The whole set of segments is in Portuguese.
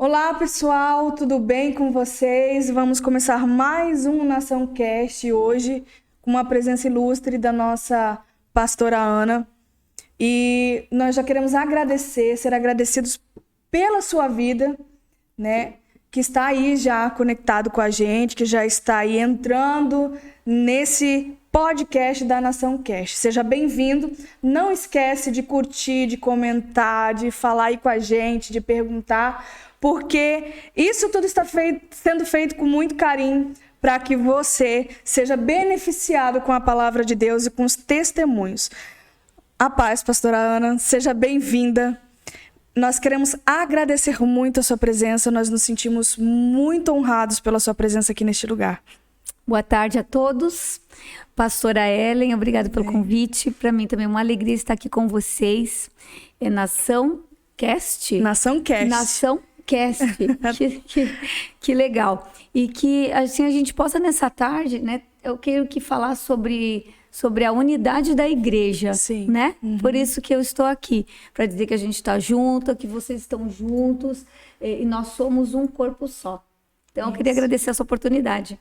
Olá pessoal, tudo bem com vocês? Vamos começar mais um Nação Cast hoje com uma presença ilustre da nossa pastora Ana. E nós já queremos ser agradecidos pela sua vida, né? Que está aí já conectado com a gente, que já está aí entrando nesse podcast da Nação Cast. Seja bem-vindo. Não esquece de curtir, de comentar, de falar aí com a gente, de perguntar, porque isso tudo está sendo feito com muito carinho para que você seja beneficiado com a palavra de Deus e com os testemunhos. A paz, pastora Ana, seja bem-vinda. Nós queremos agradecer muito a sua presença, nós nos sentimos muito honrados pela sua presença aqui neste lugar. Boa tarde a todos. Pastora Ellen, obrigada pelo convite. Para mim também é uma alegria estar aqui com vocês. É Nação Cast? Nação Cast. Nação Cast. que legal. E que assim a gente possa nessa tarde, né? Eu quero que falar sobre a unidade da igreja, sim, né? Por isso que eu estou aqui, para dizer que a gente está junto, que vocês estão juntos e nós somos um corpo só. Então, eu queria agradecer essa oportunidade.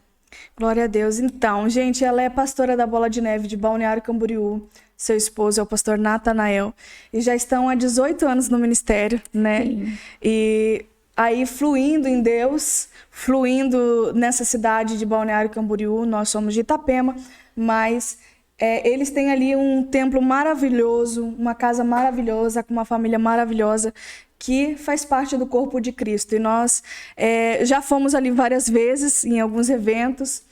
Glória a Deus. Então, gente, ela é pastora da Bola de Neve de Balneário Camboriú. Seu esposo é o pastor Natanael. E já estão há 18 anos no ministério, né? Sim. E aí, fluindo em Deus, fluindo nessa cidade de Balneário Camboriú. Nós somos de Itapema, mas eles têm ali um templo maravilhoso, uma casa maravilhosa, com uma família maravilhosa, que faz parte do corpo de Cristo. E nós já fomos ali várias vezes, em alguns eventos,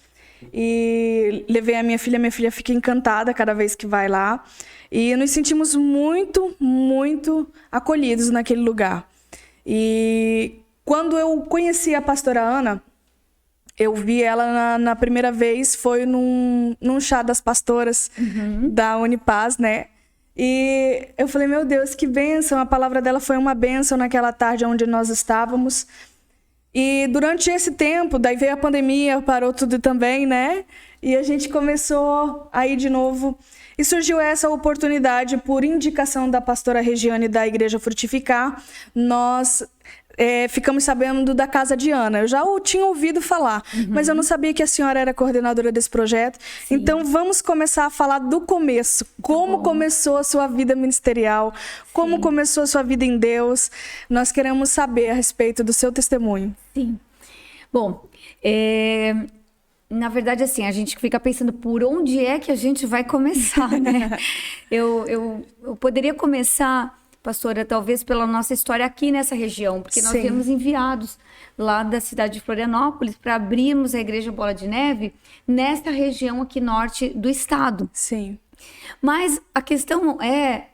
e levei a minha filha fica encantada cada vez que vai lá, e nos sentimos muito, muito acolhidos naquele lugar. E quando eu conheci a pastora Ana, eu vi ela na primeira vez, foi num chá das pastoras da Unipaz, né? E eu falei, meu Deus, que bênção, a palavra dela foi uma bênção naquela tarde onde nós estávamos. E durante esse tempo, daí veio a pandemia, parou tudo também, né? E a gente começou a ir de novo. E surgiu essa oportunidade, por indicação da pastora Regiane da Igreja Frutificar, nós ficamos sabendo da Casa de Ana. Eu já tinha ouvido falar, mas eu não sabia que a senhora era coordenadora desse projeto. Sim. Então, vamos começar a falar do começo. Como começou a sua vida ministerial, como começou a sua vida em Deus. Nós queremos saber a respeito do seu testemunho. Sim. Bom, na verdade, assim, a gente fica pensando por onde é que a gente vai começar, né? Eu poderia começar, pastora, talvez pela nossa história aqui nessa região, porque nós fomos enviados lá da cidade de Florianópolis para abrirmos a Igreja Bola de Neve nessa região aqui norte do estado. Sim. Mas a questão é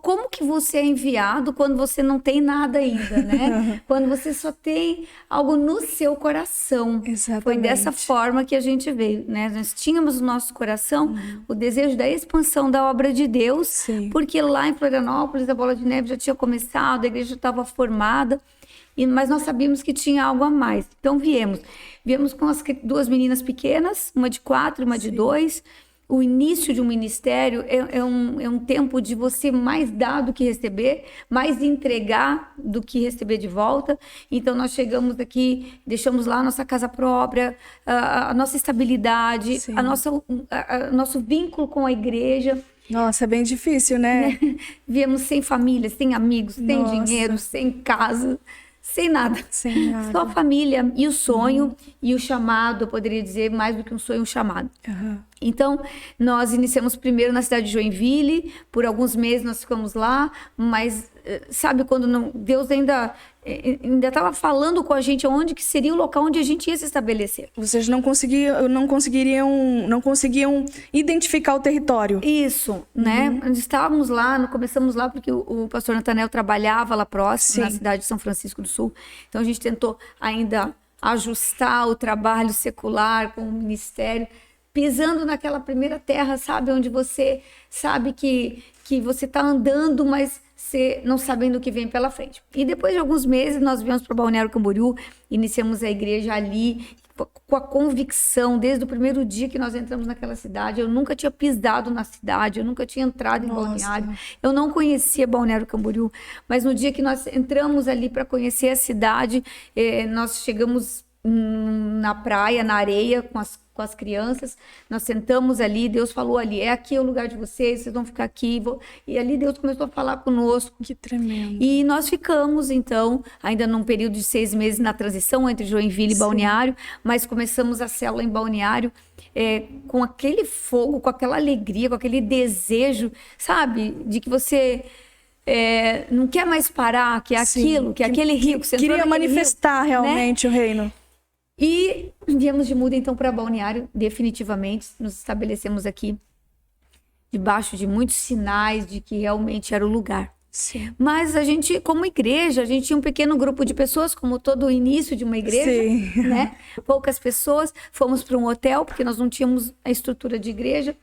como que você é enviado quando você não tem nada ainda, né? Quando você só tem algo no seu coração. Exatamente. Foi dessa forma que a gente veio, né? Nós tínhamos no nosso coração o desejo da expansão da obra de Deus, porque lá em Florianópolis a Bola de Neve já tinha começado, a igreja estava formada, mas nós sabíamos que tinha algo a mais. Então viemos com as duas meninas pequenas, uma de 4 e uma de 2. O início de um ministério é um tempo de você mais dar do que receber, mais entregar do que receber de volta. Então, nós chegamos aqui, deixamos lá a nossa casa própria, a nossa estabilidade, nosso vínculo com a igreja. Nossa, é bem difícil, né? Viemos sem família, sem amigos, sem dinheiro, sem casa, sem nada. Só a família e o sonho e o chamado, eu poderia dizer, mais do que um sonho, um chamado. Então, nós iniciamos primeiro na cidade de Joinville, por alguns meses nós ficamos lá, mas sabe quando Deus ainda estava falando com a gente onde que seria o local onde a gente ia se estabelecer. Vocês não conseguiam identificar o território. Isso, né? Estávamos lá, começamos lá porque o pastor Natanael trabalhava lá próximo, na cidade de São Francisco do Sul. Então, a gente tentou ainda ajustar o trabalho secular com o ministério, pisando naquela primeira terra, sabe? Onde você sabe que você está andando, mas você não sabendo o que vem pela frente. E depois de alguns meses, nós viemos para Balneário Camboriú, iniciamos a igreja ali, com a convicção, desde o primeiro dia que nós entramos naquela cidade. Eu nunca tinha pisado na cidade, eu nunca tinha entrado em Balneário, eu não conhecia Balneário Camboriú, mas no dia que nós entramos ali para conhecer a cidade, nós chegamos na praia, na areia, com as crianças, nós sentamos ali, Deus falou ali, aqui é o lugar de vocês vão ficar aqui, e ali Deus começou a falar conosco. Que tremendo. E nós ficamos, então, ainda num período de 6 meses na transição entre Joinville e Balneário, mas começamos a célula em Balneário, com aquele fogo, com aquela alegria, com aquele desejo, sabe, de que você... não quer mais parar, que é aquilo, que é aquele rio que você queria manifestar rio, realmente, né? O reino. E viemos de muda então para Balneário, definitivamente nos estabelecemos aqui debaixo de muitos sinais de que realmente era o lugar. Sim. Mas a gente, como igreja, a gente tinha um pequeno grupo de pessoas, como todo o início de uma igreja, né? Poucas pessoas, fomos para um hotel porque nós não tínhamos a estrutura de igreja.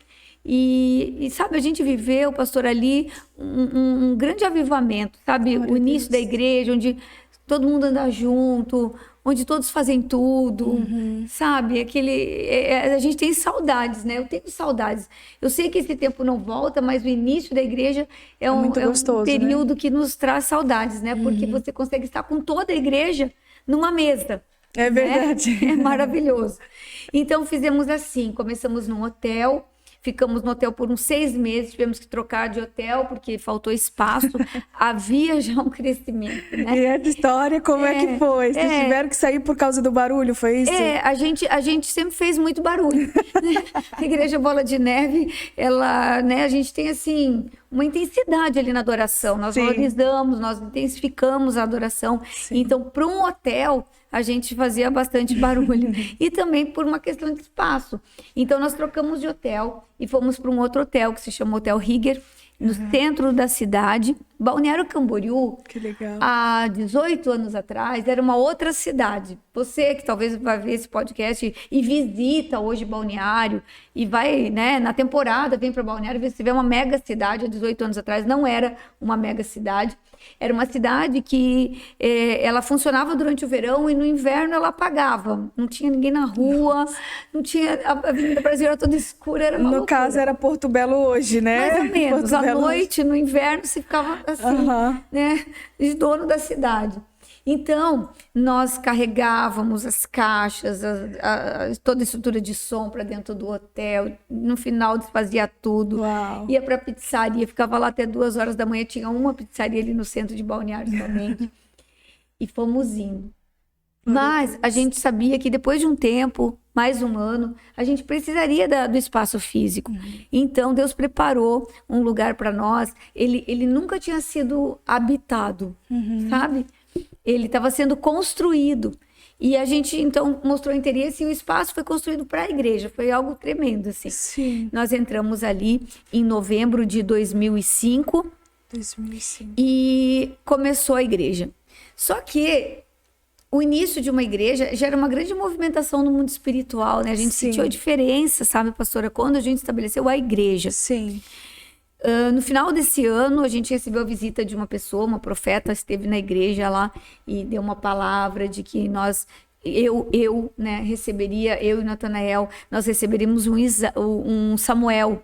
E sabe, a gente viveu, pastor, ali um grande avivamento, sabe? Glória o início da igreja, onde todo mundo anda junto, onde todos fazem tudo, sabe? A gente tem saudades, né? Eu tenho saudades. Eu sei que esse tempo não volta, mas o início da igreja é um período, né? Que nos traz saudades, né? Porque você consegue estar com toda a igreja numa mesa. É verdade. Né? É maravilhoso. Então, fizemos assim, começamos num hotel, ficamos no hotel por uns 6 meses, tivemos que trocar de hotel porque faltou espaço. Havia já um crescimento, né? E essa história, como é que foi? Vocês tiveram que sair por causa do barulho, foi isso? A gente sempre fez muito barulho. A Igreja Bola de Neve, ela, né, a gente tem assim uma intensidade ali na adoração. Nós valorizamos, nós intensificamos a adoração. Sim. Então, para um hotel, a gente fazia bastante barulho. E também por uma questão de espaço. Então, nós trocamos de hotel e fomos para um outro hotel, que se chama Hotel Rigger, no centro da cidade. Balneário Camboriú, que legal. Há 18 anos atrás, era uma outra cidade. Você que talvez vai ver esse podcast e visita hoje Balneário e vai, né, na temporada, vem para Balneário, você vê uma mega cidade. Há 18 anos atrás não era uma mega cidade. Era uma cidade que ela funcionava durante o verão e no inverno ela apagava. Não tinha ninguém na rua, não tinha, a Avenida Brasil era toda escura, era uma loucura. Caso era Porto Belo hoje, né? Mais ou menos. À noite, no inverno, se ficava assim, né, de dono da cidade. Então, nós carregávamos as caixas, toda a estrutura de som para dentro do hotel. No final, desfazia tudo. Uau. Ia para a pizzaria, ficava lá até 2 horas da manhã. Tinha uma pizzaria ali no centro de Balneário somente. E fomos indo. Mas a gente sabia que depois de um tempo, mais um ano, a gente precisaria do espaço físico. Então, Deus preparou um lugar para nós. Ele nunca tinha sido habitado, sabe? Ele estava sendo construído. E a gente, então, mostrou interesse e o espaço foi construído para a igreja. Foi algo tremendo, assim. Sim. Nós entramos ali em novembro de 2005. 2005. E começou a igreja. Só que o início de uma igreja gera uma grande movimentação no mundo espiritual, né? A gente sentiu a diferença, sabe, pastora? Quando a gente estabeleceu a igreja. Sim. No final desse ano, a gente recebeu a visita de uma pessoa, uma profeta, esteve na igreja lá e deu uma palavra de que né, receberia, eu e Natanael, nós receberíamos um Samuel.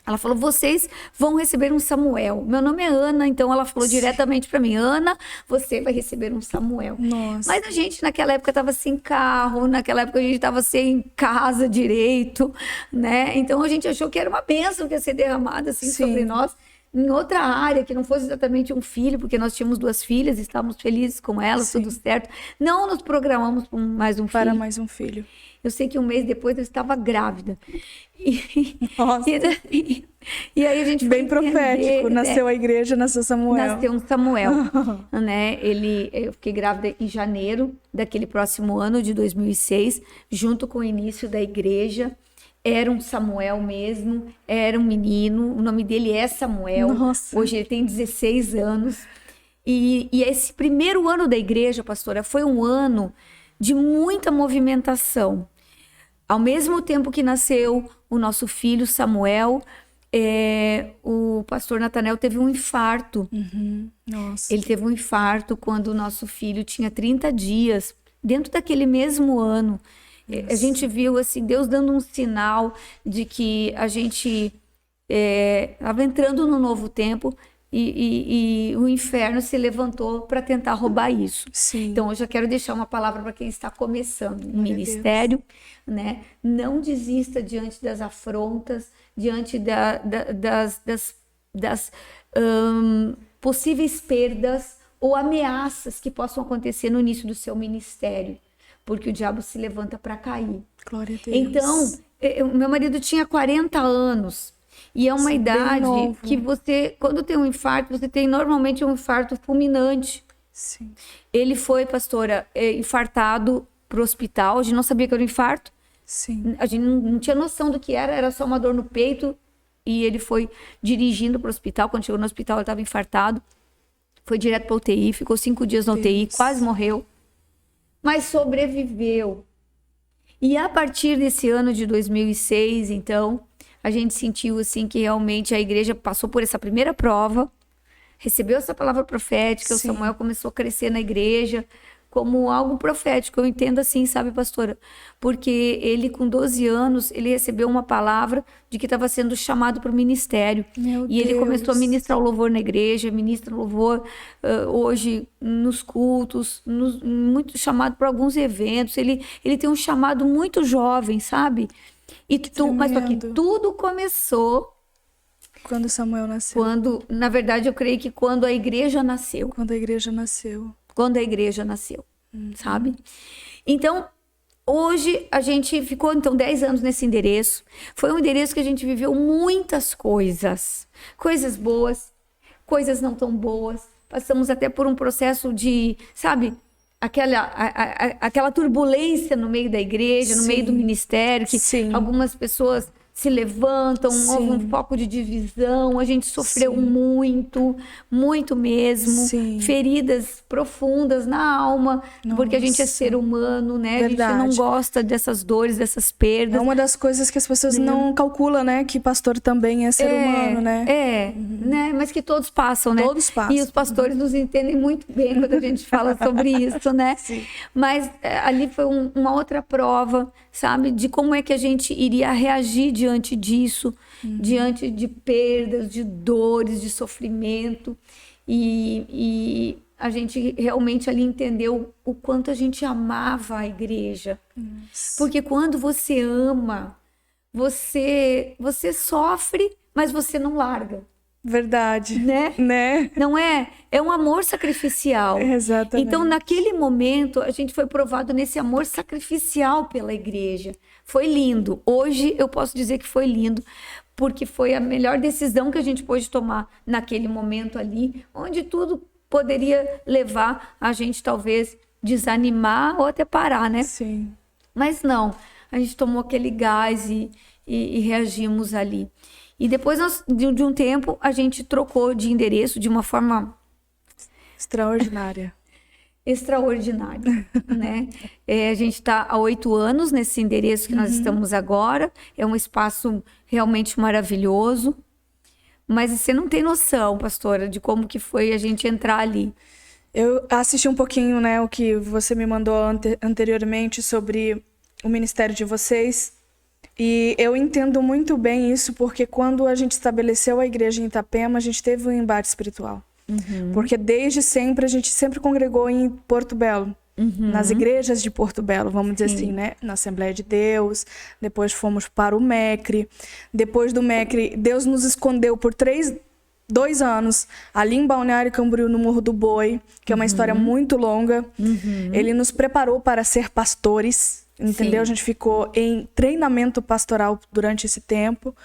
Ela falou, vocês vão receber um Samuel. Meu nome é Ana, então ela falou diretamente para mim, Ana, você vai receber um Samuel. Nossa. Mas a gente naquela época estava sem carro, naquela época a gente estava sem casa direito, né? Então a gente achou que era uma bênção que ia ser derramada assim sobre nós, em outra área, que não fosse exatamente um filho, porque nós tínhamos 2 filhas, estávamos felizes com elas, tudo certo. Não nos programamos para mais um filho. Para mais um filho. Eu sei que um mês depois eu estava grávida. Nossa. E aí a gente bem profético, nasceu a igreja, nasceu Samuel. Nasceu um Samuel, né? Eu fiquei grávida em janeiro daquele próximo ano de 2006, junto com o início da igreja. Era um Samuel mesmo, era um menino, o nome dele é Samuel. Nossa. Hoje ele tem 16 anos. E esse primeiro ano da igreja, pastora, foi um ano de muita movimentação. Ao mesmo tempo que nasceu o nosso filho Samuel, o pastor Natanael teve um infarto. Nossa. Ele teve um infarto quando o nosso filho tinha 30 dias, dentro daquele mesmo ano. A gente viu, assim, Deus dando um sinal de que a gente estava entrando no novo tempo e o inferno se levantou para tentar roubar isso. Sim. Então, hoje eu quero deixar uma palavra para quem está começando um ministério, né? Não desista diante das afrontas, diante das possíveis perdas ou ameaças que possam acontecer no início do seu ministério, porque o diabo se levanta para cair. Glória a Deus. Então, meu marido tinha 40 anos e é uma idade que você, quando tem um infarto, você tem normalmente um infarto fulminante. Sim. Ele foi, pastora, infartado pro hospital, a gente não sabia que era um infarto. Sim. A gente não tinha noção do que era só uma dor no peito. E ele foi dirigindo para o hospital. Quando chegou no hospital, ele estava infartado. Foi direto para UTI, ficou 5 dias na UTI, quase morreu. Mas sobreviveu. E a partir desse ano de 2006, então, a gente sentiu assim que realmente a igreja passou por essa primeira prova, recebeu essa palavra profética, Sim. o Samuel começou a crescer na igreja como algo profético. Eu entendo assim, sabe, pastora? Porque ele, com 12 anos, ele recebeu uma palavra de que estava sendo chamado para o ministério. E ele começou a ministrar o louvor na igreja, ministra o louvor hoje nos cultos, muito chamado para alguns eventos. Ele tem um chamado muito jovem, sabe? Mas só que tudo começou quando Samuel nasceu. Na verdade, eu creio que quando a igreja nasceu. Quando a igreja nasceu, sabe? Então, hoje a gente ficou, então, 10 anos nesse endereço. Foi um endereço que a gente viveu muitas coisas. Coisas boas, coisas não tão boas. Passamos até por um processo de, sabe, aquela turbulência no meio da igreja, no meio do ministério, que algumas pessoas se levantam, houve um foco de divisão, a gente sofreu muito mesmo, feridas profundas na alma, porque a gente é ser humano, né? Verdade. A gente não gosta dessas dores, dessas perdas. É uma das coisas que as pessoas não calculam, né? Que pastor também é ser humano, né? Né? Mas que todos passam, né? Todos passam. E os pastores nos entendem muito bem quando a gente fala sobre isso, né? Sim. Mas ali foi uma outra prova, sabe? De como é que a gente iria reagir diante disso, diante de perdas, de dores, de sofrimento. E a gente realmente ali entendeu o quanto a gente amava a igreja. Porque quando você ama, você sofre, mas você não larga. Verdade. Né? Não é? É um amor sacrificial. Exatamente. Então, naquele momento, a gente foi provado nesse amor sacrificial pela igreja. Foi lindo. Hoje, eu posso dizer que foi lindo, porque foi a melhor decisão que a gente pôde tomar naquele momento ali, onde tudo poderia levar a gente, talvez, desanimar ou até parar, né? Sim. Mas não. A gente tomou aquele gás e reagimos ali. E depois de um tempo, a gente trocou de endereço de uma forma extraordinária. Extraordinária, né? A gente está há 8 anos nesse endereço que nós estamos agora. É um espaço realmente maravilhoso. Mas você não tem noção, pastora, de como que foi a gente entrar ali. Eu assisti um pouquinho, né, o que você me mandou anteriormente sobre o ministério de vocês. E eu entendo muito bem isso, porque quando a gente estabeleceu a igreja em Itapema, a gente teve um embate espiritual. Porque desde sempre, a gente sempre congregou em Porto Belo. Nas igrejas de Porto Belo, vamos dizer assim, né? Na Assembleia de Deus, depois fomos para o MECRE. Depois do MECRE, Deus nos escondeu por 2 anos, ali em Balneário Camboriú, no Morro do Boi, que é uma história muito longa. Ele nos preparou para ser pastores. Entendeu? A gente ficou em treinamento pastoral durante esse tempo.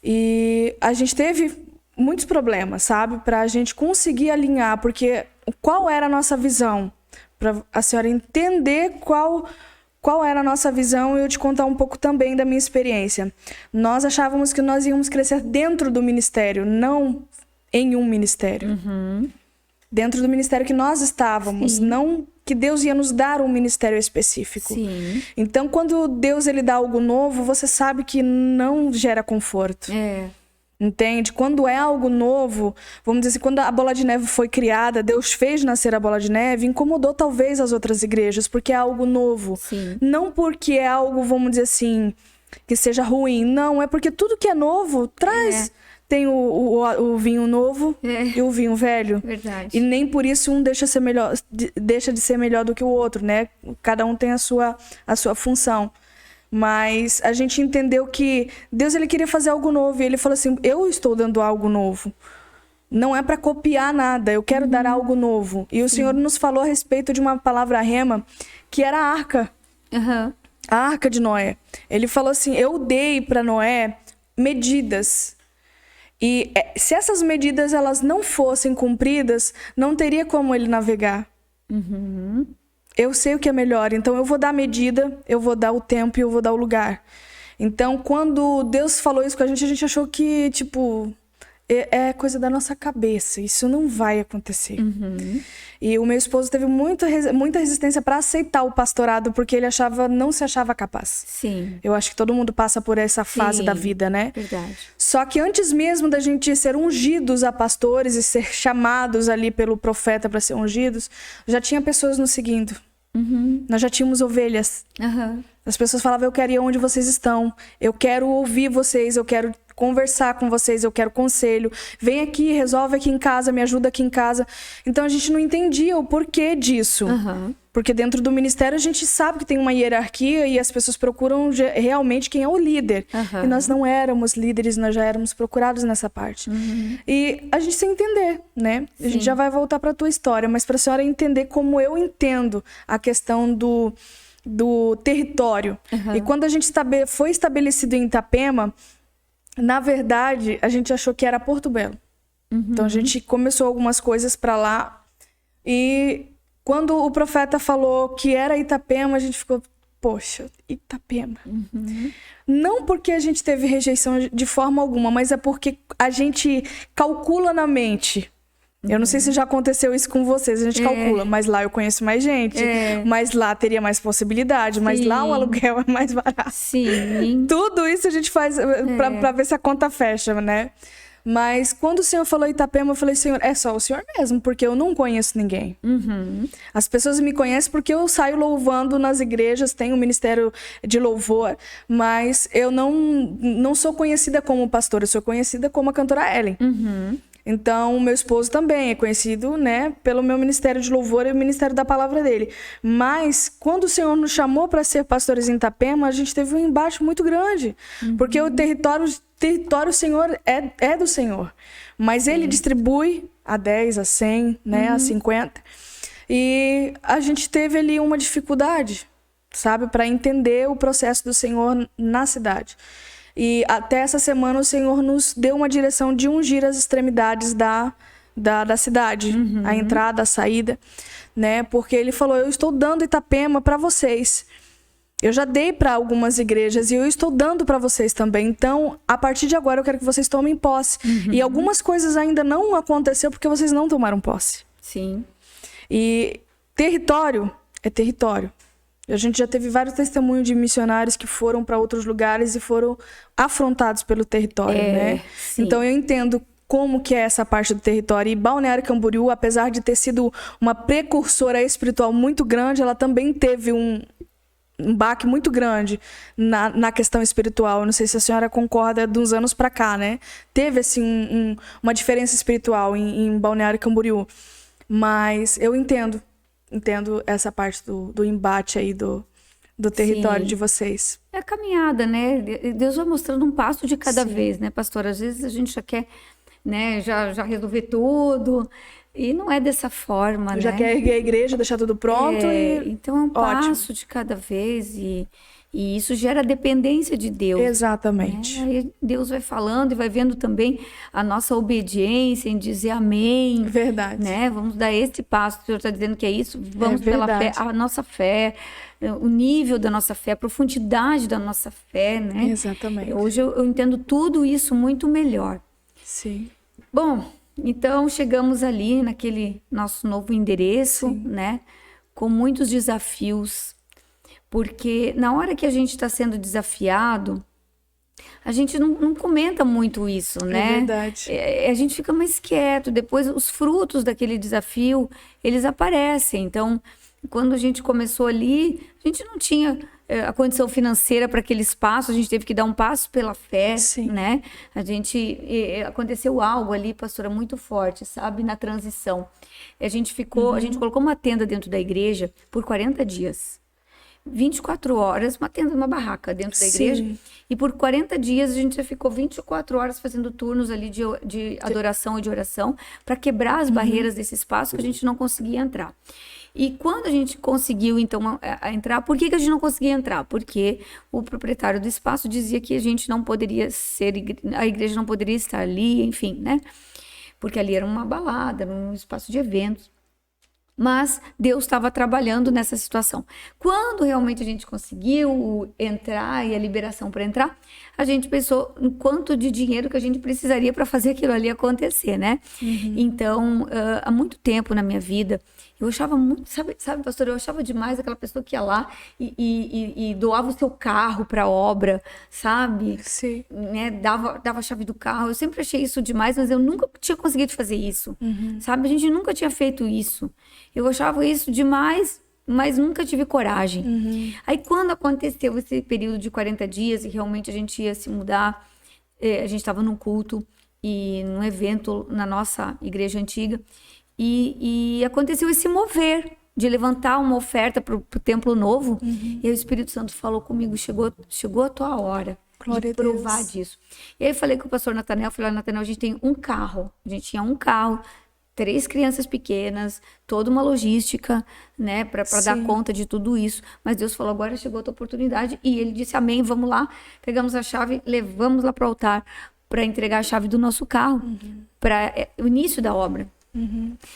E a gente teve muitos problemas, sabe? Pra gente conseguir alinhar, porque qual era a nossa visão? Pra a senhora entender qual era a nossa visão e eu te contar um pouco também da minha experiência. Nós achávamos que nós íamos crescer dentro do ministério, não em um ministério. Dentro do ministério que nós estávamos, não que Deus ia nos dar um ministério específico. Então, quando Deus ele dá algo novo, você sabe que não gera conforto. Entende? Quando é algo novo, vamos dizer assim, quando a Bola de Neve foi criada, Deus fez nascer a Bola de Neve, incomodou talvez as outras igrejas, porque é algo novo. Sim. Não porque é algo, vamos dizer assim, que seja ruim. Não, é porque tudo que é novo traz... Tem o vinho novo e o vinho velho. Verdade. E nem por isso um deixa de ser melhor do que o outro, né? Cada um tem a sua função. Mas a gente entendeu que Deus, ele queria fazer algo novo. E ele falou assim, eu estou dando algo novo. Não é para copiar nada, eu quero dar algo novo. E o Senhor nos falou a respeito de uma palavra rema, que era a arca. A arca de Noé. Ele falou assim, eu dei para Noé medidas. E se essas medidas elas não fossem cumpridas, não teria como ele navegar. Eu sei o que é melhor, então eu vou dar a medida, eu vou dar o tempo e eu vou dar o lugar. Então, quando Deus falou isso com a gente achou que, tipo, é coisa da nossa cabeça, isso não vai acontecer. E o meu esposo teve muita resistência para aceitar o pastorado, porque ele não se achava capaz. Sim. Eu acho que todo mundo passa por essa fase da vida, né? Verdade. Só que antes mesmo da gente ser ungidos a pastores e ser chamados ali pelo profeta para ser ungidos, já tinha pessoas nos seguindo. Nós já tínhamos ovelhas. As pessoas falavam, eu quero ir onde vocês estão, eu quero ouvir vocês, eu quero conversar com vocês, eu quero conselho, vem aqui, resolve aqui em casa, me ajuda aqui em casa. Então a gente não entendia o porquê disso. Porque dentro do ministério a gente sabe que tem uma hierarquia e as pessoas procuram realmente quem é o líder. E nós não éramos líderes, nós já éramos procurados nessa parte. E a gente sem entender, né? Sim. A gente já vai voltar para a tua história, mas para a senhora entender como eu entendo a questão do território. E quando a gente foi estabelecido em Itapema, na verdade, a gente achou que era Porto Belo. Então, a gente começou algumas coisas para lá. E quando o profeta falou que era Itapema, a gente ficou, poxa, Itapema. Não porque a gente teve rejeição de forma alguma, mas é porque a gente calcula na mente. Eu não sei se já aconteceu isso com vocês, a gente calcula, mas lá eu conheço mais gente, mas lá teria mais possibilidade, mas lá o aluguel é mais barato. Sim. Tudo isso a gente faz pra ver se a conta fecha, né? Mas quando o Senhor falou Itapema, eu falei, Senhor, é só o Senhor mesmo, porque eu não conheço ninguém. As pessoas me conhecem porque eu saio louvando nas igrejas, tenho um ministério de louvor, mas eu não sou conhecida como pastora, eu sou conhecida como a cantora Ellen. Então, o meu esposo também é conhecido, né, pelo meu ministério de louvor e o ministério da palavra dele. Mas, quando o Senhor nos chamou para ser pastores em Itapema, a gente teve um embate muito grande. Porque o território Senhor é do Senhor. Mas ele distribui a 10, a 100, né, a 50. E a gente teve ali uma dificuldade, sabe, para entender o processo do Senhor na cidade. E até essa semana o Senhor nos deu uma direção de ungir as extremidades da cidade, a entrada, a saída, né? Porque ele falou, eu estou dando Itapema para vocês. Eu já dei para algumas igrejas e eu estou dando para vocês também. Então, a partir de agora eu quero que vocês tomem posse. E algumas coisas ainda não aconteceram porque vocês não tomaram posse. Sim. E território é território. A gente já teve vários testemunhos de missionários que foram para outros lugares e foram afrontados pelo território, né? Sim. Então eu entendo como que é essa parte do território. E Balneário Camboriú, apesar de ter sido uma precursora espiritual muito grande, ela também teve um baque muito grande na questão espiritual. Eu não sei se a senhora concorda de uns anos para cá, né? Teve, assim, uma diferença espiritual em Balneário Camboriú. Mas eu entendo essa parte do embate aí do território de vocês. É a caminhada, né? Deus vai mostrando um passo de cada vez, né, pastora? Às vezes a gente já quer, né, já resolver tudo, e não é dessa forma, né? Já quer erguer a igreja, deixar tudo pronto então é um passo de cada vez e isso gera dependência de Deus. Exatamente. Né? Aí Deus vai falando e vai vendo também a nossa obediência em dizer amém. Verdade. Né? Vamos dar esse passo, o Senhor está dizendo que é isso, vamos pela fé, a nossa fé, o nível da nossa fé, a profundidade da nossa fé, né? Exatamente. Hoje eu entendo tudo isso muito melhor. Sim. Bom, então chegamos ali naquele nosso novo endereço, né? Com muitos desafios. Porque na hora que a gente está sendo desafiado, A gente não comenta muito isso, né? É verdade. A gente fica mais quieto. Depois, os frutos daquele desafio, eles aparecem. Então, quando a gente começou ali, a gente não tinha a condição financeira para aquele espaço. A gente teve que dar um passo pela fé, Sim. né? Aconteceu algo ali, pastora, muito forte, sabe? Na transição. A gente colocou uma tenda dentro da igreja por 40 dias. 24 horas, uma tenda, uma barraca dentro da igreja. Sim. E por 40 dias a gente já ficou 24 horas fazendo turnos ali de adoração e de oração para quebrar as barreiras desse espaço que a gente não conseguia entrar. E quando a gente conseguiu, então, entrar, por que a gente não conseguia entrar? Porque o proprietário do espaço dizia que a gente não poderia a igreja não poderia estar ali, enfim, né? Porque ali era uma balada, era um espaço de eventos. Mas Deus estava trabalhando nessa situação. Quando realmente a gente conseguiu entrar e a liberação para entrar, a gente pensou no quanto de dinheiro que a gente precisaria para fazer aquilo ali acontecer, né? Então, há muito tempo na minha vida, eu achava muito, sabe, pastor, eu achava demais aquela pessoa que ia lá e doava o seu carro para a obra, sabe? Sim. Né? Dava a chave do carro. Eu sempre achei isso demais, mas eu nunca tinha conseguido fazer isso, sabe? A gente nunca tinha feito isso. Eu achava isso demais, mas nunca tive coragem. Aí, quando aconteceu esse período de 40 dias e realmente a gente ia se mudar, a gente estava num culto e num evento na nossa igreja antiga, e aconteceu esse mover de levantar uma oferta para o templo novo, e aí o Espírito Santo falou comigo, chegou a tua hora. Glória de provar disso. E aí eu falei com o pastor Natanel, falei, Natanel, a gente tem um carro. A gente tinha um carro, 3 crianças pequenas, toda uma logística, né, para dar conta de tudo isso. Mas Deus falou, agora chegou a tua oportunidade. E ele disse, amém, vamos lá. Pegamos a chave, levamos lá para o altar para entregar a chave do nosso carro, para o início da obra.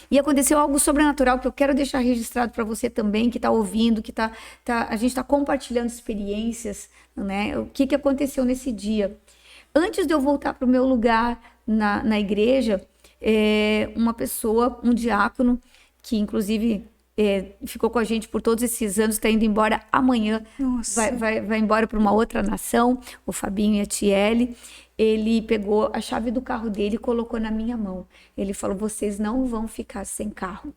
E aconteceu algo sobrenatural que eu quero deixar registrado para você também, que está ouvindo, que a gente está compartilhando experiências, né? O que aconteceu nesse dia. Antes de eu voltar para o meu lugar na igreja, uma pessoa, um diácono, que inclusive ficou com a gente por todos esses anos, está indo embora amanhã, vai embora para uma outra nação, o Fabinho e a Tiele. Ele pegou a chave do carro dele e colocou na minha mão. Ele falou, vocês não vão ficar sem carro.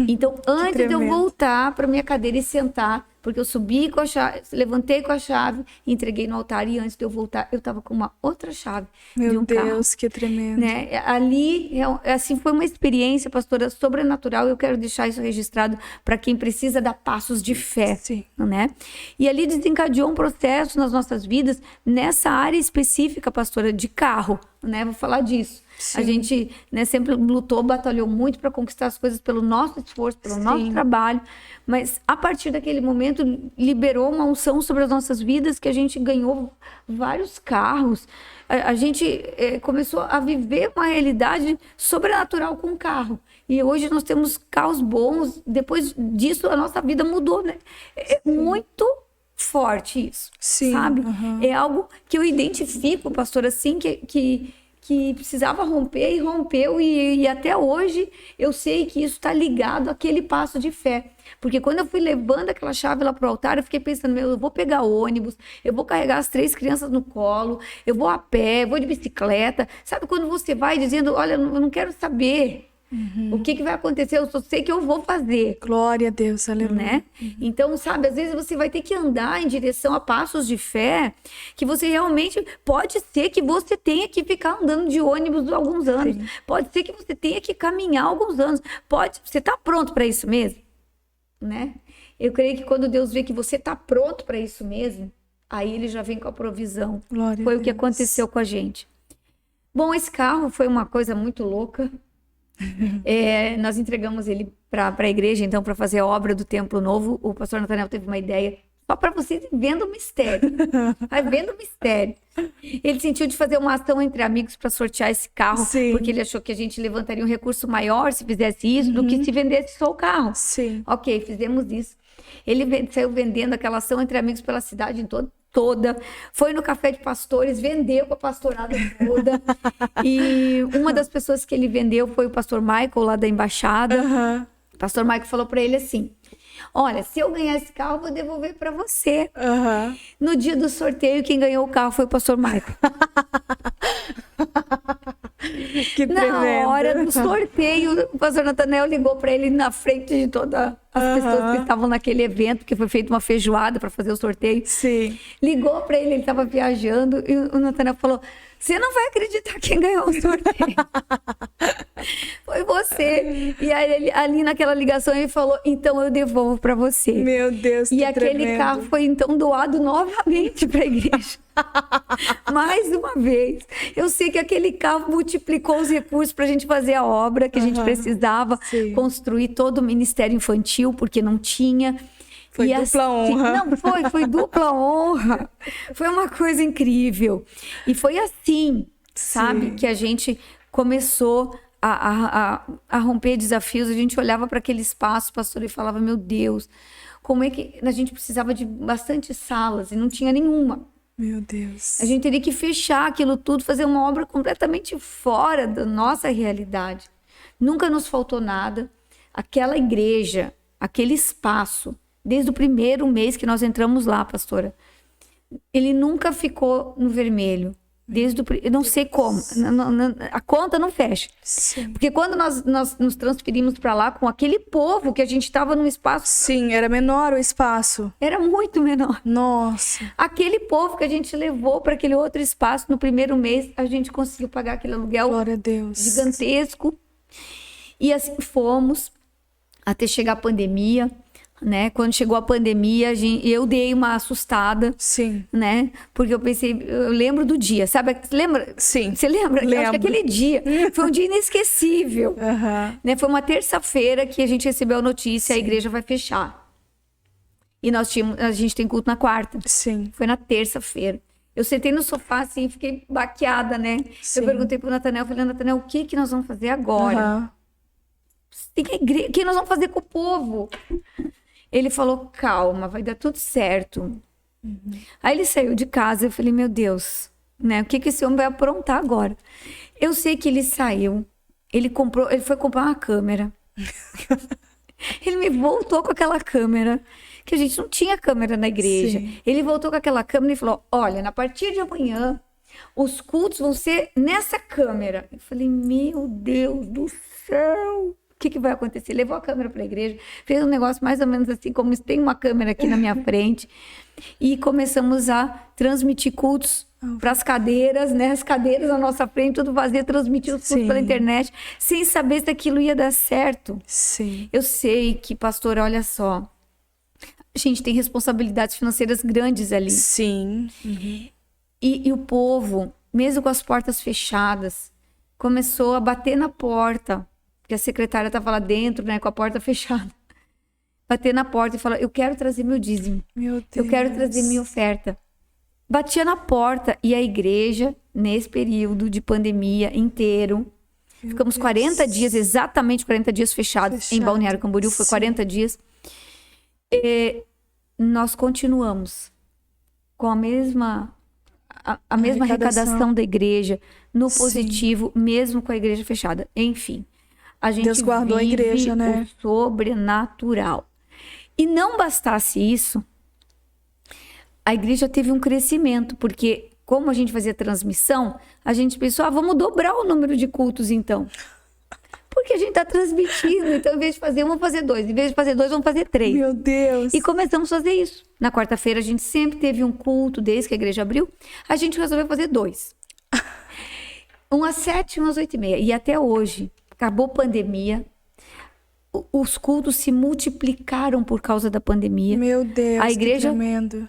Então, antes de eu voltar para minha cadeira e sentar, porque eu subi com a chave, levantei com a chave, entreguei no altar, e antes de eu voltar, eu estava com uma outra chave de um carro. Meu Deus, que tremendo. Né? Ali, assim, foi uma experiência, pastora, sobrenatural. Eu quero deixar isso registrado para quem precisa dar passos de fé. Sim. Né? E ali desencadeou um processo nas nossas vidas, nessa área específica, pastora, de carro. Né? Vou falar disso. Sim. A gente, né, sempre lutou, batalhou muito para conquistar as coisas pelo nosso esforço, pelo nosso trabalho, mas a partir daquele momento liberou uma unção sobre as nossas vidas, que a gente ganhou vários carros. A gente começou a viver uma realidade sobrenatural com o carro. E hoje nós temos carros bons. Depois disso, a nossa vida mudou, né? É muito forte isso, sabe? É algo que eu identifico, pastor, assim, que precisava romper e rompeu, e até hoje eu sei que isso está ligado àquele passo de fé. Porque quando eu fui levando aquela chave lá pro altar, eu fiquei pensando, eu vou pegar ônibus, eu vou carregar as 3 crianças no colo, eu vou a pé, eu vou de bicicleta. Sabe quando você vai dizendo, olha, eu não quero saber o que vai acontecer, eu só sei que eu vou fazer. Glória a Deus, aleluia. Né? Então, sabe, às vezes você vai ter que andar em direção a passos de fé, que você realmente, pode ser que você tenha que ficar andando de ônibus alguns anos, pode ser que você tenha que caminhar alguns anos, você está pronto para isso mesmo? Né? Eu creio que quando Deus vê que você está pronto para isso mesmo, aí ele já vem com a provisão. Glória foi a o que Deus. aconteceu com a gente. Bom, esse carro foi uma coisa muito louca. Nós entregamos ele para a igreja, então, para fazer a obra do Templo Novo. O pastor Natanel teve uma ideia, só para vocês vendo o mistério. Vai vendo o mistério. Ele sentiu de fazer uma ação entre amigos para sortear esse carro, porque ele achou que a gente levantaria um recurso maior se fizesse isso do que se vendesse só o carro. Sim. Ok, fizemos isso. Ele saiu vendendo aquela ação entre amigos pela cidade toda, foi no café de pastores, vendeu para a pastorada toda. E uma das pessoas que ele vendeu foi o pastor Michael, lá da embaixada. O pastor Michael falou para ele assim, olha, se eu ganhar esse carro, eu vou devolver para você. Aham. No dia do sorteio, quem ganhou o carro foi o pastor Michael. Que tremendo. Na hora do sorteio, o pastor Nathanael ligou para ele na frente de todas as pessoas que estavam naquele evento, que foi feita uma feijoada para fazer o sorteio. Sim. Ligou para ele estava viajando, e o Nathanael falou: você não vai acreditar quem ganhou o sorteio. Foi você. E aí, ali naquela ligação, ele falou: então eu devolvo para você. Meu Deus, que E aquele tremendo. carro foi então doado novamente para a igreja. Mais uma vez. Eu sei que aquele carro multiplicou os recursos para a gente fazer a obra que a gente precisava, Sim. construir todo o ministério infantil, porque não tinha. Foi E dupla honra. Não, foi dupla honra. Foi uma coisa incrível. E foi assim, sabe, Sim. que a gente começou a romper desafios. A gente olhava para aquele espaço, pastor, e falava: meu Deus, como é que a gente precisava de bastante salas e não tinha nenhuma. Meu Deus. A gente teria que fechar aquilo tudo, fazer uma obra completamente fora da nossa realidade. Nunca nos faltou nada. Aquela igreja, aquele espaço, desde o primeiro mês que nós entramos lá, pastora, ele nunca ficou no vermelho. Eu não sei como, a conta não fecha. Sim. Porque quando nós nos transferimos para lá com aquele povo que a gente estava num espaço, Sim, era menor o espaço. era muito menor. Nossa. Aquele povo que a gente levou para aquele outro espaço no primeiro mês, a gente conseguiu pagar aquele aluguel Glória a Deus. gigantesco. E assim fomos até chegar a pandemia, né? Quando chegou a pandemia, eu dei uma assustada, Sim. né? Porque eu pensei, eu lembro do dia, sabe? Você lembra? Sim. Você lembra? Eu acho que Lembro. aquele dia foi um dia inesquecível. Aham. Né? Foi uma terça-feira que a gente recebeu a notícia: a igreja vai fechar. E a gente tem culto na quarta. Sim. Foi na terça-feira. Eu sentei no sofá assim e fiquei baqueada, né? Sim. Eu perguntei pro Nathanael, falei: Nathanael, o que nós vamos fazer agora? Aham. Tem que o que nós vamos fazer com o povo? Ele falou: calma, vai dar tudo certo. Aí ele saiu de casa, eu falei: meu Deus, né? O que esse homem vai aprontar agora? Eu sei que ele saiu, ele foi comprar uma câmera. Ele me voltou com aquela câmera, que a gente não tinha câmera na igreja. Sim. Ele voltou com aquela câmera e falou: olha, a partir de amanhã, os cultos vão ser nessa câmera. Eu falei: meu Deus do céu, o que vai acontecer? Levou a câmera para a igreja, fez um negócio mais ou menos assim, como tem uma câmera aqui na minha frente, e começamos a transmitir cultos para as cadeiras, né? As cadeiras na nossa frente, tudo vazio, transmitir os cultos Sim. pela internet, sem saber se aquilo ia dar certo. Sim. Eu sei que, pastor, olha só, a gente tem responsabilidades financeiras grandes ali. Sim. E o povo, mesmo com as portas fechadas, começou a bater na porta, porque a secretária estava lá dentro, né, com a porta fechada. Bater na porta e falar: eu quero trazer meu dízimo, Meu Deus. eu quero trazer minha oferta. Batia na porta, e a igreja, nesse período de pandemia inteiro, ficamos 40 dias, exatamente 40 dias fechados em Balneário Camboriú, foi 40 dias. E nós continuamos com a mesma arrecadação da igreja, no positivo, mesmo com a igreja fechada. Enfim, a gente Deus guardou a igreja, né? o sobrenatural. E não bastasse isso, a igreja teve um crescimento, porque como a gente fazia transmissão, a gente pensou: vamos dobrar o número de cultos então. Porque a gente está transmitindo, então em vez de fazer um, vamos fazer dois. Em vez de fazer dois, vamos fazer três. Meu Deus. E começamos a fazer isso. Na quarta-feira a gente sempre teve um culto, desde que a igreja abriu, a gente resolveu fazer dois. Um às 7, um às 8h30. E até hoje, acabou a pandemia, os cultos se multiplicaram por causa da pandemia. Meu Deus, a igreja que tremendo.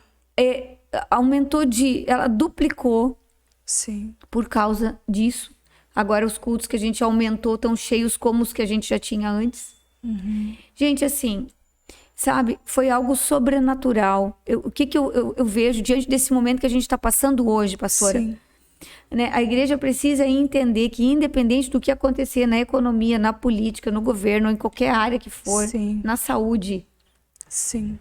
Aumentou ela duplicou Sim. por causa disso. Agora os cultos que a gente aumentou estão cheios como os que a gente já tinha antes. Gente, assim, sabe, foi algo sobrenatural. O que eu vejo diante desse momento que a gente está passando hoje, pastora? Sim. Né? A igreja precisa entender que, independente do que acontecer na economia, na política, no governo, em qualquer área que for, Sim. na saúde, Sim.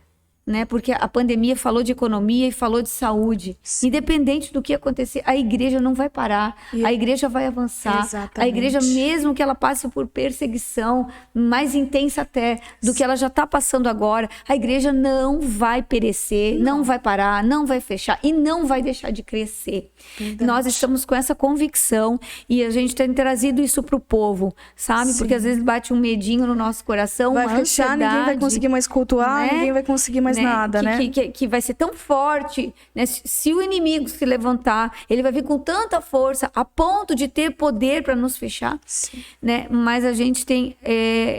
né? Porque a pandemia falou de economia e falou de saúde. Sim. Independente do que acontecer, a igreja não vai parar, a igreja vai avançar. Exatamente. A igreja, mesmo que ela passe por perseguição mais intensa até do que ela já está passando agora, a igreja não vai perecer, não vai parar, não vai fechar e não vai deixar de crescer. Verdade. Nós estamos com essa convicção e a gente tem trazido isso para o povo, sabe? Sim. Porque às vezes bate um medinho no nosso coração, vai fechar, ninguém vai conseguir mais cultuar, né? Ninguém vai conseguir mais nada, né? Que vai ser tão forte, né? Se o inimigo se levantar, ele vai vir com tanta força a ponto de ter poder para nos fechar, né? Mas a gente tem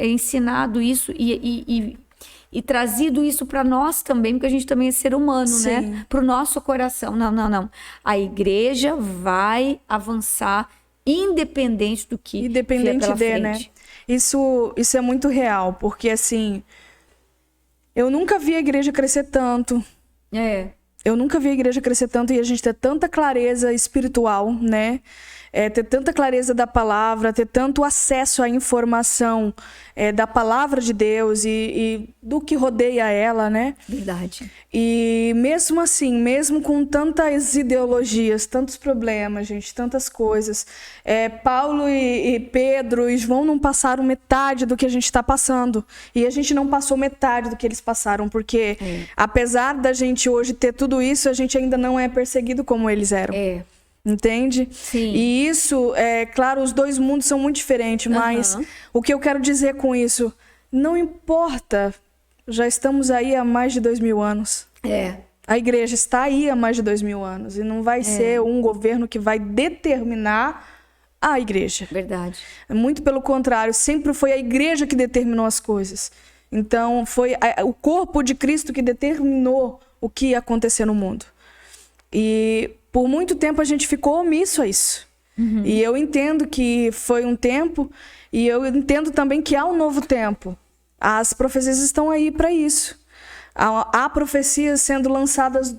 ensinado isso e trazido isso para nós também, porque a gente também é ser humano, né? Para o nosso coração. Não. A igreja vai avançar independente do que vier pela frente. Né? Isso é muito real, porque assim, eu nunca vi a igreja crescer tanto. Eu nunca vi a igreja crescer tanto e a gente ter tanta clareza espiritual, né? Ter tanta clareza da palavra, ter tanto acesso à informação da palavra de Deus e do que rodeia ela, né? Verdade. E mesmo assim, mesmo com tantas ideologias, tantos problemas, gente, tantas coisas, Paulo e Pedro e João não passaram metade do que a gente está passando. E a gente não passou metade do que eles passaram, porque apesar da gente hoje ter tudo isso, a gente ainda não é perseguido como eles eram. Entende? Sim. E isso, claro, os dois mundos são muito diferentes, mas o que eu quero dizer com isso, não importa, já estamos aí há mais de 2000 anos. A igreja está aí há mais de 2000 anos e não vai ser um governo que vai determinar a igreja. Verdade. Muito pelo contrário, sempre foi a igreja que determinou as coisas. Então, foi o corpo de Cristo que determinou o que ia acontecer no mundo. E por muito tempo a gente ficou omisso a isso. E eu entendo que foi um tempo, e eu entendo também que há um novo tempo. As profecias estão aí para isso. Há profecias sendo lançadas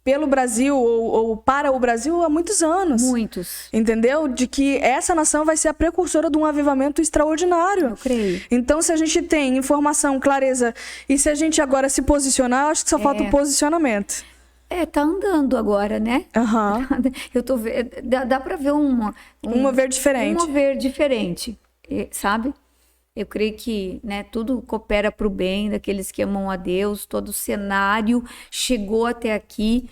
pelo Brasil ou para o Brasil há muitos anos. Muitos. Entendeu? De que essa nação vai ser a precursora de um avivamento extraordinário. Eu creio. Então, se a gente tem informação, clareza, e se a gente agora se posicionar, eu acho que só falta o posicionamento. Tá andando agora, né? Eu tô vendo, dá para ver um mover diferente. Um mover diferente, sabe? Eu creio que, né, tudo coopera para o bem daqueles que amam a Deus. Todo o cenário chegou até aqui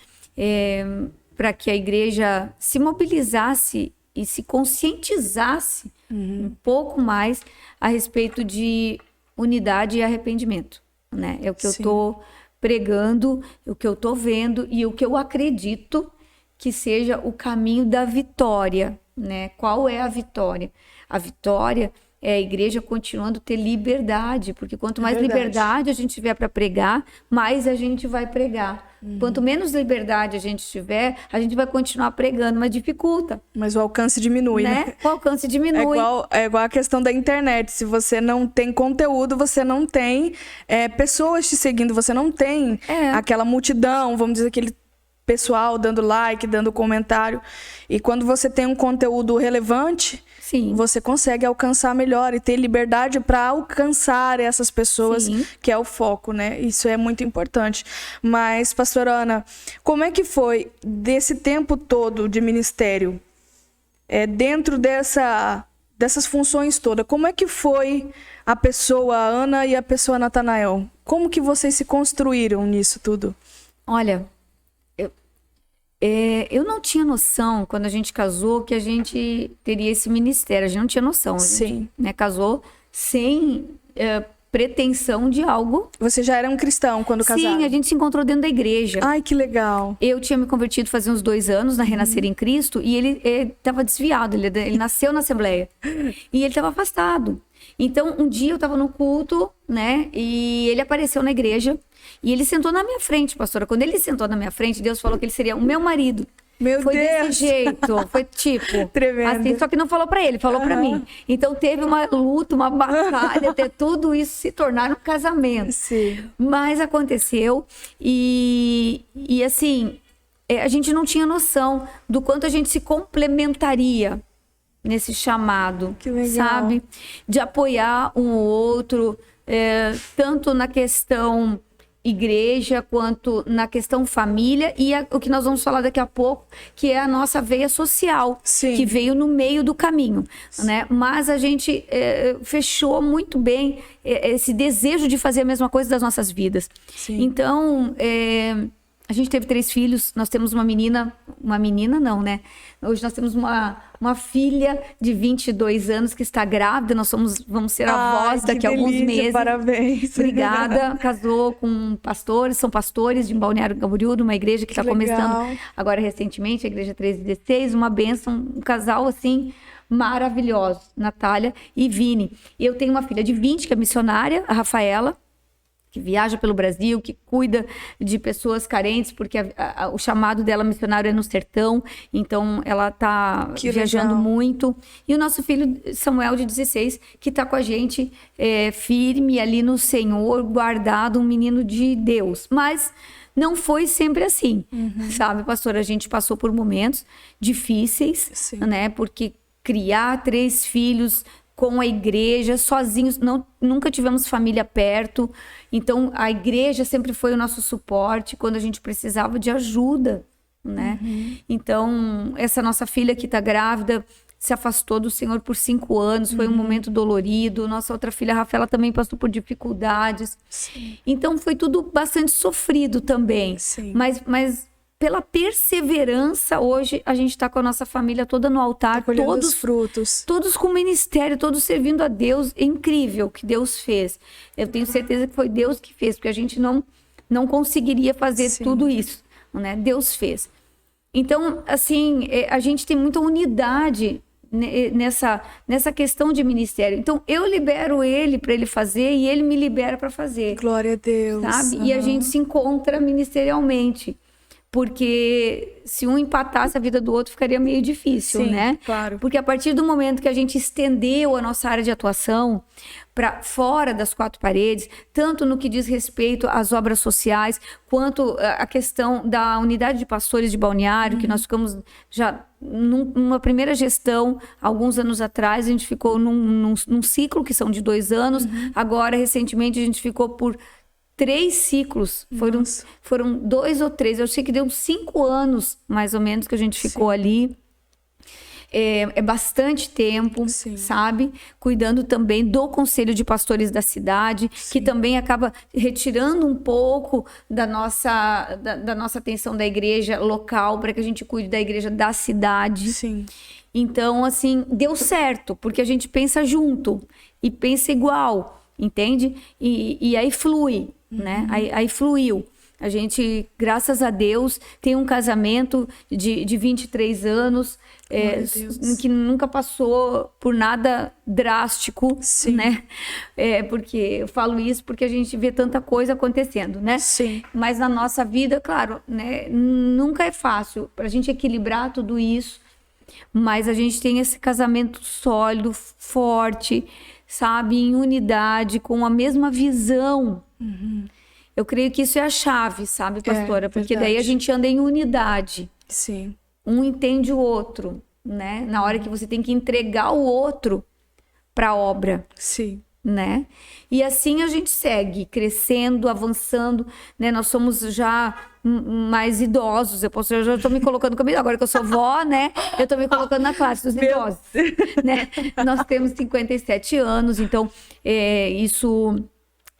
para que a igreja se mobilizasse e se conscientizasse um pouco mais a respeito de unidade e arrependimento, né? É o que eu tô pregando, o que eu tô vendo e o que eu acredito que seja o caminho da vitória, né? Qual é a vitória? A vitória é a igreja continuando a ter liberdade, porque quanto mais liberdade a gente tiver para pregar, mais a gente vai pregar. Quanto menos liberdade a gente tiver, a gente vai continuar pregando, mas dificulta. Mas o alcance diminui, né? O alcance diminui. É igual a questão da internet. Se você não tem conteúdo, você não tem pessoas te seguindo, você não tem aquela multidão, vamos dizer, aquele pessoal dando like, dando comentário. E quando você tem um conteúdo relevante, você consegue alcançar melhor e ter liberdade para alcançar essas pessoas, que é o foco, né? Isso é muito importante. Mas, pastora Ana, como é que foi desse tempo todo de ministério, dentro dessas funções todas? Como é que foi a pessoa Ana e a pessoa Natanael? Como que vocês se construíram nisso tudo? Olha, eu não tinha noção, quando a gente casou, que a gente teria esse ministério. A gente não tinha noção. A gente, né, casou sem pretensão de algo. Você já era um cristão quando casaram? Sim, a gente se encontrou dentro da igreja. Ai, que legal. Eu tinha me convertido faz uns 2 anos na Renascer em Cristo e ele estava desviado. Ele nasceu na Assembleia e ele estava afastado. Então, um dia eu estava no culto, né? E ele apareceu na igreja e ele sentou na minha frente, pastora. Quando ele sentou na minha frente, Deus falou que ele seria o meu marido. Foi Deus. Desse jeito, foi tipo... Tremendo. Assim, só que não falou pra ele, falou pra mim. Então teve uma luta, uma batalha, até tudo isso se tornar um casamento. Mas aconteceu e assim, a gente não tinha noção do quanto a gente se complementaria nesse chamado, que legal. Sabe? De apoiar um ou outro, tanto na questão igreja, quanto na questão família e o que nós vamos falar daqui a pouco, que é a nossa veia social, Sim. que veio no meio do caminho, né? Mas a gente fechou muito bem esse desejo de fazer a mesma coisa das nossas vidas. Sim. Então, a gente teve 3 filhos, nós temos uma menina não, né? Hoje nós temos uma filha de 22 anos que está grávida, vamos ser avós daqui a alguns meses. Parabéns. Obrigada, casou com pastores, são pastores de Balneário Camboriú, de uma igreja que está começando agora recentemente, a igreja 1316, uma bênção, um casal assim maravilhoso, Natália e Vini. Eu tenho uma filha de 20 que é missionária, a Rafaela, que viaja pelo Brasil, que cuida de pessoas carentes, porque o chamado dela missionário é no sertão, então ela está viajando muito. E o nosso filho Samuel, de 16, que está com a gente firme ali no Senhor, guardado, um menino de Deus. Mas não foi sempre assim, sabe, pastora? A gente passou por momentos difíceis, né? Porque criar 3 filhos com a igreja, sozinhos, nunca tivemos família perto, então a igreja sempre foi o nosso suporte quando a gente precisava de ajuda, né? Então, essa nossa filha que está grávida se afastou do Senhor por 5 anos, foi um momento dolorido, nossa outra filha, a Rafaela, também passou por dificuldades, então foi tudo bastante sofrido também, mas pela perseverança, hoje a gente está com a nossa família toda no altar, todos frutos. Todos com ministério, todos servindo a Deus. É incrível o que Deus fez. Eu tenho certeza que foi Deus que fez, porque a gente não conseguiria fazer tudo isso, né? Deus fez. Então, assim, a gente tem muita unidade nessa questão de ministério. Então, eu libero ele para ele fazer e ele me libera para fazer. Glória a Deus. Sabe? E a gente se encontra ministerialmente. Porque se um empatasse a vida do outro, ficaria meio difícil, né? Claro. Porque a partir do momento que a gente estendeu a nossa área de atuação para fora das 4 paredes, tanto no que diz respeito às obras sociais, quanto a questão da unidade de pastores de Balneário, que nós ficamos já numa primeira gestão, alguns anos atrás, a gente ficou num ciclo que são de 2 anos, agora, recentemente, a gente ficou por 3 ciclos, foram 2 ou 3, eu sei que deu 5 anos, mais ou menos, que a gente ficou ali. É bastante tempo, sabe? Cuidando também do Conselho de Pastores da cidade, que também acaba retirando um pouco da nossa atenção da igreja local, para que a gente cuide da igreja da cidade. Então, assim, deu certo, porque a gente pensa junto e pensa igual, entende? E aí flui, né? Aí fluiu. A gente, graças a Deus, tem um casamento de 23 anos, que nunca passou por nada drástico, né? Porque eu falo isso porque a gente vê tanta coisa acontecendo, né? Mas na nossa vida, claro, né? Nunca é fácil para a gente equilibrar tudo isso, mas a gente tem esse casamento sólido, forte, sabe? Em unidade, com a mesma visão. Eu creio que isso é a chave, sabe, pastora? Porque daí a gente anda em unidade. Um entende o outro, né? Na hora que você tem que entregar o outro para a obra. Né? E assim a gente segue, crescendo, avançando, né? Nós somos já mais idosos. Eu já estou me colocando comigo, agora que eu sou vó, né? Eu estou me colocando na classe dos idosos, né? Nós temos 57 anos, então isso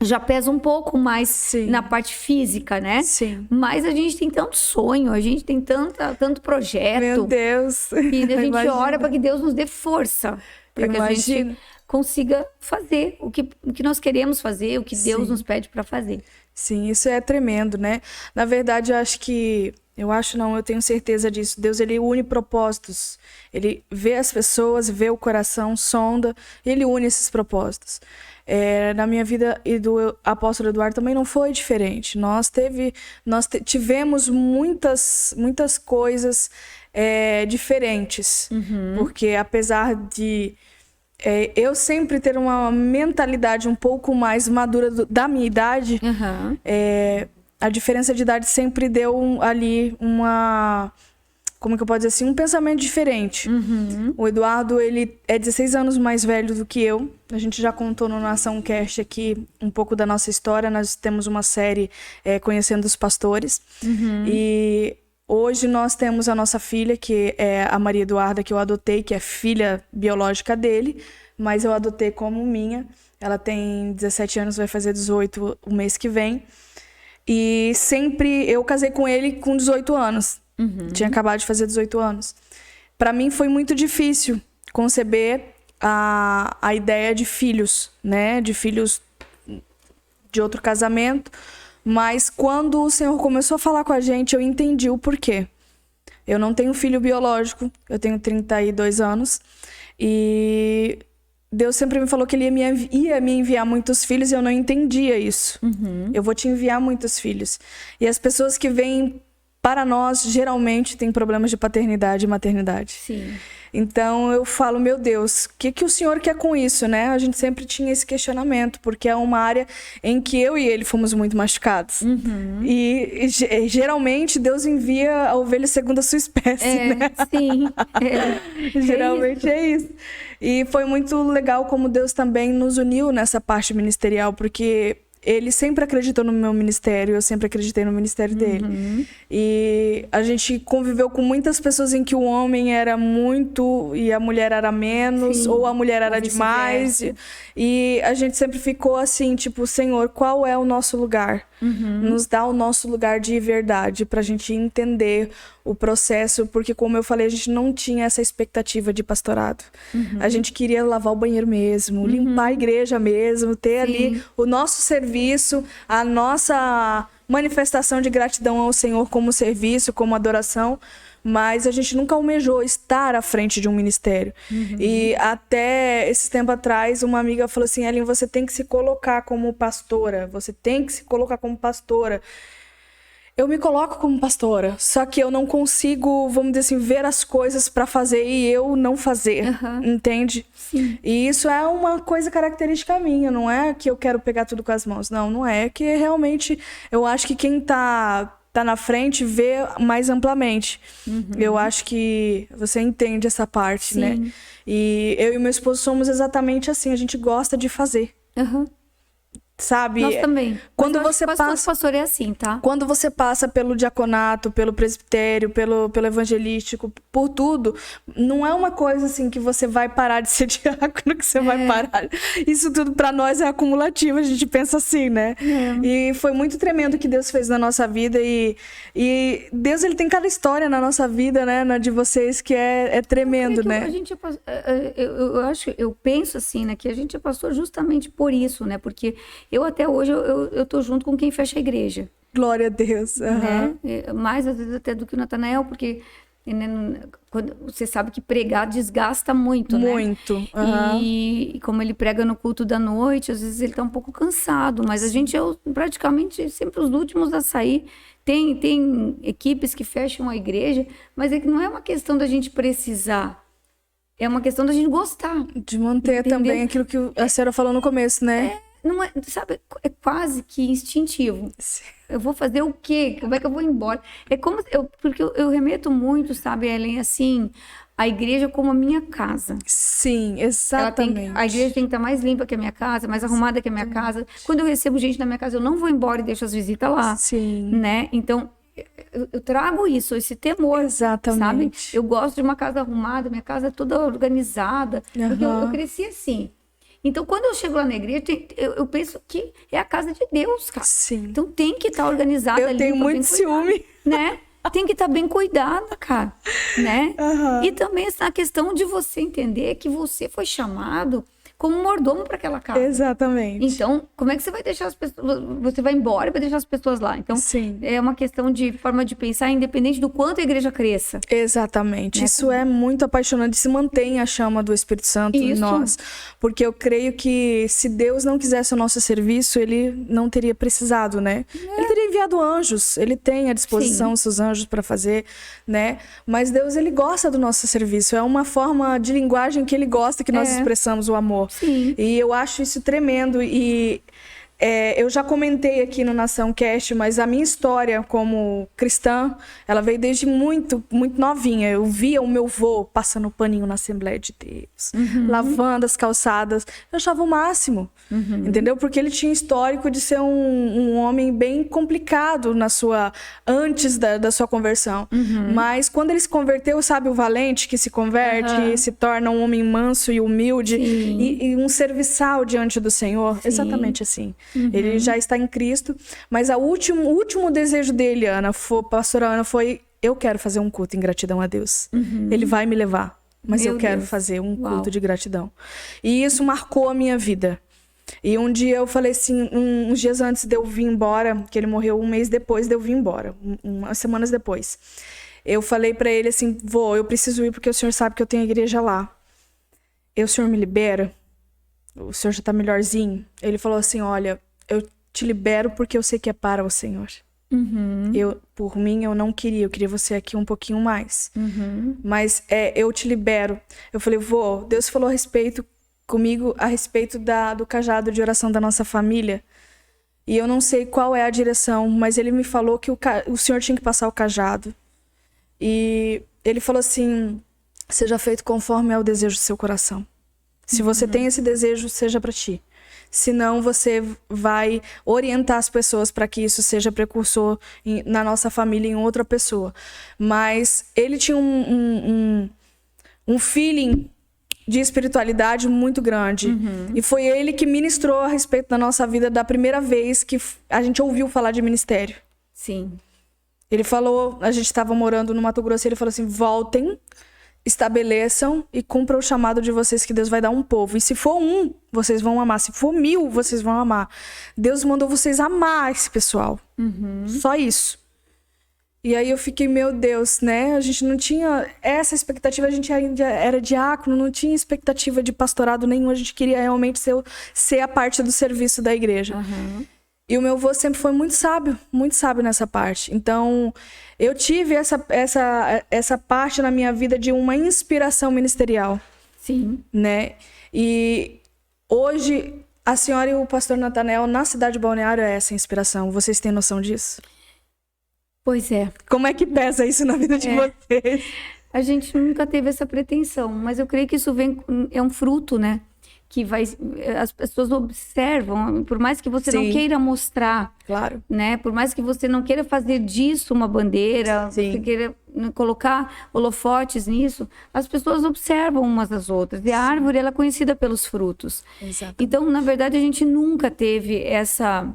já pesa um pouco mais na parte física, né? Mas a gente tem tanto sonho, a gente tem tanto projeto. Meu Deus! E a gente ora para que Deus nos dê força, para que a gente consiga fazer o que nós queremos fazer, o que Deus nos pede para fazer. Isso é tremendo, né? Na verdade, eu tenho certeza disso. Deus, ele une propósitos. Ele vê as pessoas, vê o coração, sonda, ele une esses propósitos. Na minha vida e do apóstolo Eduardo também não foi diferente. Nós tivemos muitas coisas diferentes, porque apesar de eu sempre ter uma mentalidade um pouco mais madura da minha idade, a diferença de idade sempre deu ali como que eu posso dizer assim, um pensamento diferente. O Eduardo, ele é 16 anos mais velho do que eu. A gente já contou no Nação Cast aqui um pouco da nossa história. Nós temos uma série Conhecendo os Pastores. E hoje nós temos a nossa filha, que é a Maria Eduarda, que eu adotei, que é filha biológica dele, mas eu adotei como minha. Ela tem 17 anos, vai fazer 18 o mês que vem. E sempre eu casei com ele com 18 anos. Tinha acabado de fazer 18 anos. Para mim foi muito difícil conceber a ideia de filhos, né? De filhos de outro casamento. Mas quando o Senhor começou a falar com a gente, eu entendi o porquê. Eu não tenho filho biológico, eu tenho 32 anos. E Deus sempre me falou que Ele ia me enviar muitos filhos e eu não entendia isso. Eu vou te enviar muitos filhos. E as pessoas que vêm para nós, geralmente, têm problemas de paternidade e maternidade. Sim. Então, eu falo, meu Deus, o que o Senhor quer com isso, né? A gente sempre tinha esse questionamento, porque é uma área em que eu e ele fomos muito machucados. E geralmente, Deus envia a ovelha segundo a sua espécie, né? Sim. Geralmente é isso. E foi muito legal como Deus também nos uniu nessa parte ministerial, porque Ele sempre acreditou no meu ministério, eu sempre acreditei no ministério dele. E a gente conviveu com muitas pessoas em que o homem era muito e a mulher era menos, ou a mulher era demais. E a gente sempre ficou assim, tipo, Senhor, qual é o nosso lugar? Nos dá o nosso lugar de verdade, pra gente entender o processo, porque como eu falei, a gente não tinha essa expectativa de pastorado. A gente queria lavar o banheiro mesmo, limpar a igreja mesmo, ter ali o nosso serviço, a nossa manifestação de gratidão ao Senhor como serviço, como adoração, mas a gente nunca almejou estar à frente de um ministério. E até esse tempo atrás, uma amiga falou assim, Ellen, você tem que se colocar como pastora, você tem que se colocar como pastora. Eu me coloco como pastora, só que eu não consigo, vamos dizer assim, ver as coisas para fazer e eu não fazer, entende? Sim. E isso é uma coisa característica minha, não é que eu quero pegar tudo com as mãos, não é que realmente eu acho que quem tá na frente vê mais amplamente. Eu acho que você entende essa parte, né? E eu e meu esposo somos exatamente assim, a gente gosta de fazer. Sabe? Nós também. Quando mas você quase passa, todo pastor é assim, tá? Quando você passa pelo diaconato, pelo presbitério, pelo evangelístico, por tudo, não é uma coisa assim que você vai parar de ser diácono, que você vai parar. Isso tudo pra nós é acumulativo, a gente pensa assim, né? E foi muito tremendo o que Deus fez na nossa vida e Deus, ele tem cada história na nossa vida, né? Na de vocês, que é tremendo, né? A gente eu penso assim, né? Que a gente é pastor justamente por isso, né? Porque eu até hoje, eu tô junto com quem fecha a igreja. Glória a Deus. Né? Mais às vezes até do que o Natanael, porque quando, você sabe que pregar desgasta muito, né? Muito. E como ele prega no culto da noite, às vezes ele tá um pouco cansado, mas a gente é praticamente sempre os últimos a sair. Tem equipes que fecham a igreja, mas é que não é uma questão da gente precisar. É uma questão da gente gostar. De manter entendeu? Também aquilo que a senhora falou no começo, né? Não é, sabe, é quase que instintivo. Eu vou fazer o quê? Como é que eu vou embora? É como porque eu remeto muito, sabe, Ellen, assim, a igreja como a minha casa. Sim, exatamente. A igreja tem que estar mais limpa que a minha casa, mais arrumada que a minha casa. Quando eu recebo gente na minha casa, eu não vou embora e deixo as visitas lá. Sim. Né? Então, eu trago isso, esse temor. Exatamente. Sabe? Eu gosto de uma casa arrumada, minha casa é toda organizada. Porque eu cresci assim. Então, quando eu chego lá na igreja, eu penso que é a casa de Deus, cara. Sim. Então, tem que estar organizada, eu tenho muito ciúme. Né? Tem que estar bem cuidada, cara. Né? E também essa questão de você entender que você foi chamado como mordomo para aquela casa. Exatamente. Então, como é que você vai deixar as pessoas... Você vai embora e vai deixar as pessoas lá. Então, é uma questão de forma de pensar, independente do quanto a igreja cresça. Exatamente. Né? Isso é muito apaixonante. Se mantém a chama do Espírito Santo em nós. Porque eu creio que se Deus não quisesse o nosso serviço, ele não teria precisado, né? Ele teria enviado anjos. Ele tem à disposição os seus anjos para fazer, né? Mas Deus, ele gosta do nosso serviço. É uma forma de linguagem que ele gosta que nós expressamos o amor. Sim. E eu acho isso tremendo e eu já comentei aqui no Nação Cast, mas a minha história como cristã, ela veio desde muito, muito novinha. Eu via o meu vô passando paninho na Assembleia de Deus, lavando as calçadas. Eu achava o máximo, entendeu? Porque ele tinha histórico de ser um homem bem complicado antes da sua conversão. Mas quando ele se converteu, sabe o valente que se converte e se torna um homem manso e humilde e um serviçal diante do Senhor? Sim. Exatamente assim. Ele já está em Cristo, mas o último desejo dele, pastora Ana, foi: eu quero fazer um culto em gratidão a Deus. Ele vai me levar, mas eu quero fazer um culto de gratidão. E isso marcou a minha vida. E um dia eu falei assim, uns dias antes de eu vir embora, que ele morreu um mês depois de eu vir embora, umas semanas depois. Eu falei pra ele assim: vô, eu preciso ir porque o senhor sabe que eu tenho a igreja lá. O senhor me libera? O senhor já tá melhorzinho? Ele falou assim: olha, eu te libero porque eu sei que é para o Senhor. Por mim, eu não queria. Eu queria você aqui um pouquinho mais. Mas eu te libero. Eu falei: vô, Deus falou comigo a respeito do cajado de oração da nossa família. E eu não sei qual é a direção, mas ele me falou que o senhor tinha que passar o cajado. E ele falou assim: seja feito conforme é o desejo do seu coração. Se você tem esse desejo, seja para ti. Senão você vai orientar as pessoas para que isso seja precursor na nossa família em outra pessoa. Mas ele tinha um feeling de espiritualidade muito grande. E foi ele que ministrou a respeito da nossa vida da primeira vez que a gente ouviu falar de ministério. Sim. Ele falou, a gente estava morando no Mato Grosso, e ele falou assim: voltem, estabeleçam e cumpram o chamado de vocês, que Deus vai dar um povo. E se for vocês vão amar. Se for 1000, vocês vão amar. Deus mandou vocês amar esse pessoal. Só isso. E aí eu fiquei: meu Deus, né? A gente não tinha essa expectativa. A gente ainda era diácono, não tinha expectativa de pastorado nenhum. A gente queria realmente ser a parte do serviço da igreja. E o meu avô sempre foi muito sábio nessa parte. Então, eu tive essa parte na minha vida de uma inspiração ministerial. Sim. Né? E hoje, a senhora e o pastor Natanael, na cidade de Balneário, é essa inspiração. Vocês têm noção disso? Pois é. Como é que pesa isso na vida de vocês? A gente nunca teve essa pretensão, mas eu creio que isso é um fruto, né? Que as pessoas observam, por mais que você não queira mostrar, claro, né? Por mais que você não queira fazer disso uma bandeira, você queira colocar holofotes nisso, as pessoas observam umas às outras. E a árvore, ela é conhecida pelos frutos. Exatamente. Então, na verdade, a gente nunca teve essa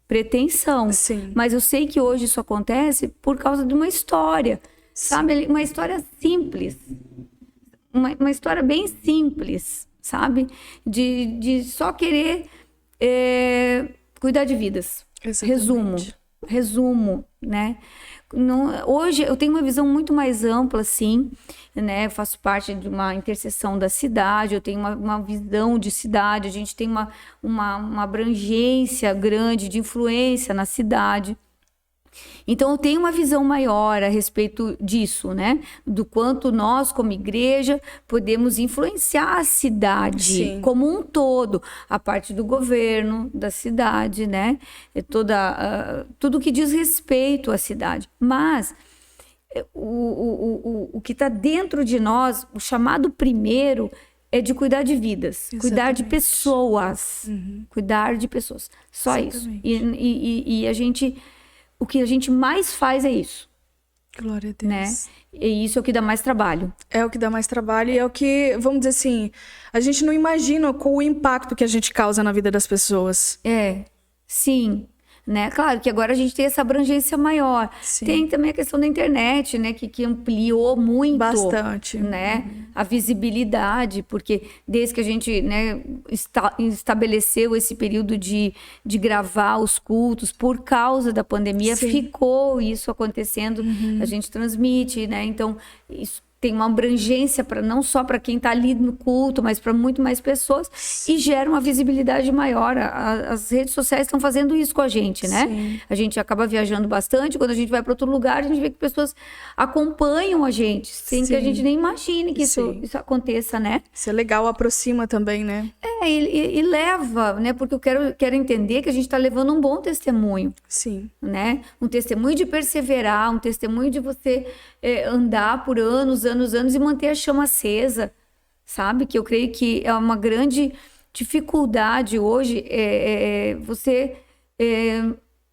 pretensão. Mas eu sei que hoje isso acontece por causa de uma história, sabe? Uma história simples. Uma história bem simples, sabe? De só querer cuidar de vidas. Exatamente. Resumo, né? Hoje eu tenho uma visão muito mais ampla, assim, né? Eu faço parte de uma interseção da cidade, eu tenho uma visão de cidade, a gente tem uma abrangência grande de influência na cidade. Então, eu tenho uma visão maior a respeito disso, né? Do quanto nós, como igreja, podemos influenciar a cidade como um todo. A parte do governo, da cidade, né? Tudo que diz respeito à cidade. Mas o que está dentro de nós, o chamado primeiro, é de cuidar de vidas. Exatamente. Cuidar de pessoas. Cuidar de pessoas. Só Exatamente. Isso. E a gente... O que a gente mais faz é isso. Glória a Deus. Né? E isso é o que dá mais trabalho. É o que dá mais trabalho e é o que, vamos dizer assim, a gente não imagina qual o impacto que a gente causa na vida das pessoas. Sim. Né? Claro que agora a gente tem essa abrangência maior. Tem também a questão da internet, né? Que ampliou muito. Bastante. Né? A visibilidade, porque desde que a gente, né, estabeleceu esse período de gravar os cultos, por causa da pandemia, ficou isso acontecendo. A gente transmite, né? Então, isso tem uma abrangência para não só para quem está ali no culto, mas para muito mais pessoas, e gera uma visibilidade maior. As redes sociais estão fazendo isso com a gente, né? Sim. A gente acaba viajando bastante, quando a gente vai para outro lugar, a gente vê que pessoas acompanham a gente, sem que a gente nem imagine que isso aconteça, né? Isso é legal, aproxima também, né? E leva, né? Porque eu quero entender que a gente está levando um bom testemunho. Sim. Né? Um testemunho de perseverar, um testemunho de você andar por anos e manter a chama acesa, sabe? Que eu creio que é uma grande dificuldade hoje você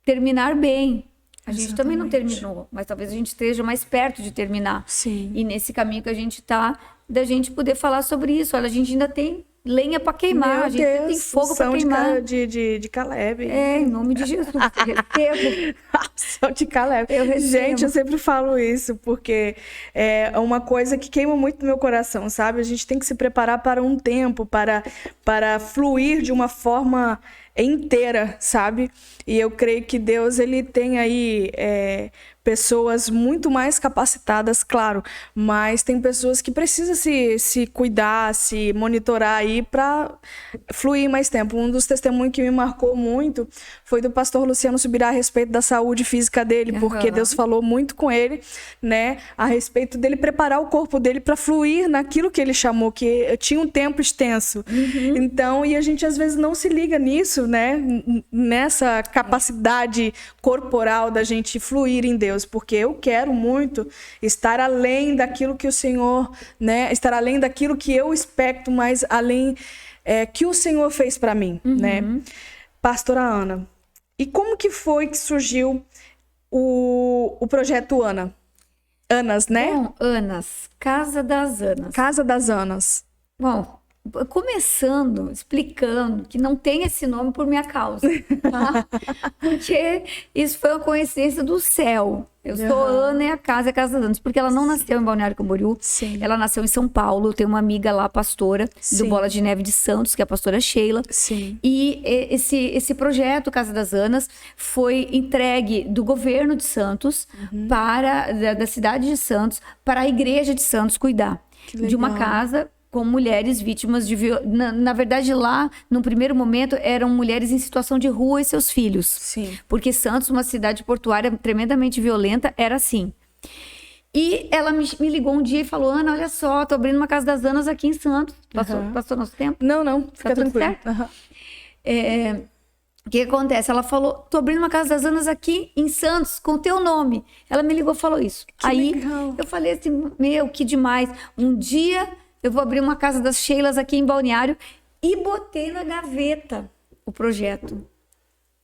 terminar bem. A gente também não terminou, mas talvez a gente esteja mais perto de terminar. Sim. E nesse caminho que a gente está, da gente poder falar sobre isso. Olha, a gente ainda tem lenha para queimar, Meu a gente Deus, tem fogo para queimar. de Caleb. Em nome de Jesus, eu recebo. Ação de Caleb. Eu recebo. Gente, eu sempre falo isso, porque é uma coisa que queima muito no meu coração, sabe? A gente tem que se preparar para um tempo, para fluir de uma forma inteira, sabe? E eu creio que Deus, ele tem aí pessoas muito mais capacitadas, claro, mas tem pessoas que precisam se cuidar, se monitorar aí para fluir mais tempo. Um dos testemunhos que me marcou muito foi do pastor Luciano Subirá a respeito da saúde física dele, porque Deus falou muito com ele, né, a respeito dele preparar o corpo dele para fluir naquilo que ele chamou, que tinha um tempo extenso. Então, e a gente às vezes não se liga nisso, né, nessa capacidade corporal da gente fluir em Deus, porque eu quero muito estar além daquilo que o Senhor, né, estar além daquilo que eu expecto, mas além que o Senhor fez para mim, né? Pastora Ana, e como que foi que surgiu o projeto Anas, né? Bom, Anas, Casa das Anas. Casa das Anas. Bom, começando, explicando que não tem esse nome por minha causa, tá? Porque isso foi uma coincidência do céu. Eu sou Ana e a casa é a Casa das Anas, porque ela não nasceu em Balneário Camboriú, ela nasceu em São Paulo. Eu tenho uma amiga lá, pastora, do Bola de Neve de Santos, que é a pastora Sheila. E esse projeto Casa das Anas foi entregue do governo de Santos da cidade de Santos para a igreja de Santos cuidar de uma casa com mulheres vítimas de violência. Na verdade, lá, no primeiro momento, eram mulheres em situação de rua e seus filhos. Porque Santos, uma cidade portuária tremendamente violenta, era assim. E ela me ligou um dia e falou: Ana, olha só, tô abrindo uma Casa das Anas aqui em Santos. Passou nosso tempo? Não, fica tranquilo. O que acontece? Ela falou: tô abrindo uma Casa das Anas aqui em Santos, com o teu nome. Ela me ligou e falou isso. Aí, legal. eu falei assim, meu, que demais. Um dia eu vou abrir uma Casa das Sheilas aqui em Balneário, e botei na gaveta o projeto.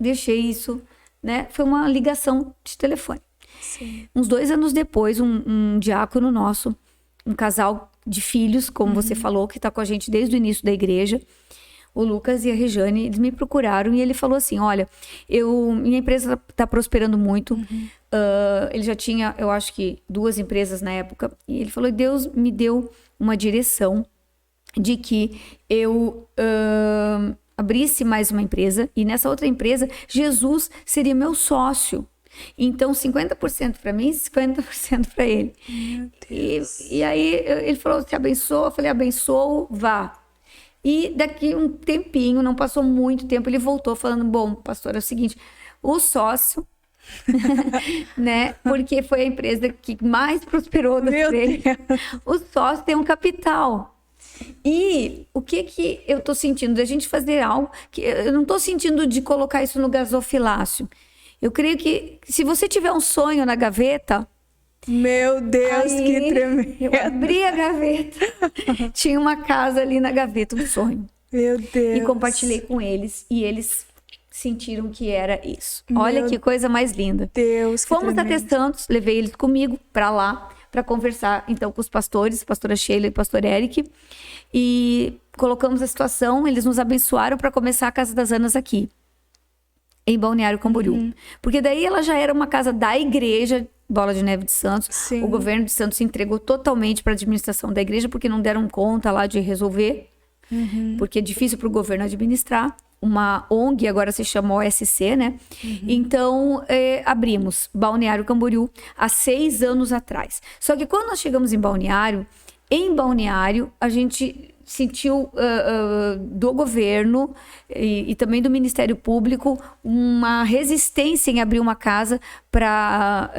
Deixei isso, né? Foi uma ligação de telefone. Uns 2 anos depois, um diácono nosso, um casal de filhos, como você falou, que está com a gente desde o início da igreja, o Lucas e a Rejane, eles me procuraram e ele falou assim: olha, minha empresa está prosperando muito. Ele já tinha, eu acho que 2 empresas na época, e ele falou: Deus me deu uma direção de que eu abrisse mais uma empresa, e nessa outra empresa Jesus seria meu sócio. Então 50% para mim, 50% para ele. Meu Deus. E aí ele falou: se abençoa. Eu falei: abençoo, vá. E daqui um tempinho, não passou muito tempo, ele voltou falando: bom, pastor, é o seguinte, o sócio, né? Porque foi a empresa que mais prosperou das 3. O sócio tem um capital. E o que eu tô sentindo? Da gente fazer algo que eu não tô sentindo de colocar isso no gasofilácio. Eu creio que se você tiver um sonho na gaveta... Meu Deus, aí, que tremendo. Eu abri a gaveta, tinha uma casa ali na gaveta, um sonho. Meu Deus. E compartilhei com eles, e eles sentiram que era isso. Olha que coisa mais linda. Deus, que Fomos tremendo. até Santos, levei eles comigo para lá, para conversar então com os pastores, pastora Sheila e pastor Eric, e colocamos a situação, eles nos abençoaram para começar a Casa das Anas aqui, em Balneário Camboriú. Porque daí ela já era uma casa da igreja, Bola de Neve de Santos. O governo de Santos se entregou totalmente para a administração da igreja, porque não deram conta lá de resolver, porque é difícil para o governo administrar uma ONG, agora se chama OSC, né? Então, abrimos Balneário Camboriú há 6 anos atrás. Só que quando nós chegamos em Balneário, a gente sentiu do governo e também do Ministério Público uma resistência em abrir uma casa para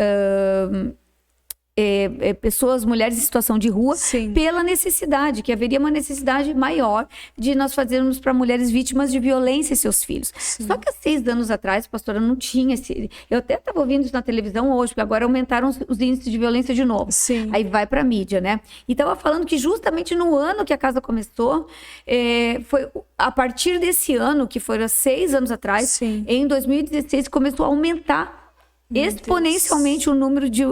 pessoas, mulheres em situação de rua, Sim. pela necessidade, que haveria uma necessidade maior de nós fazermos para mulheres vítimas de violência e seus filhos. Sim. Só que há 6 anos atrás, pastora, não tinha eu até estava ouvindo isso na televisão hoje, porque agora aumentaram os índices de violência de novo. Sim. Aí vai para a mídia, né? E estava falando que justamente no ano que a casa começou, foi a partir desse ano, que foram 6 anos atrás, Sim. em 2016, começou a aumentar exponencialmente o número de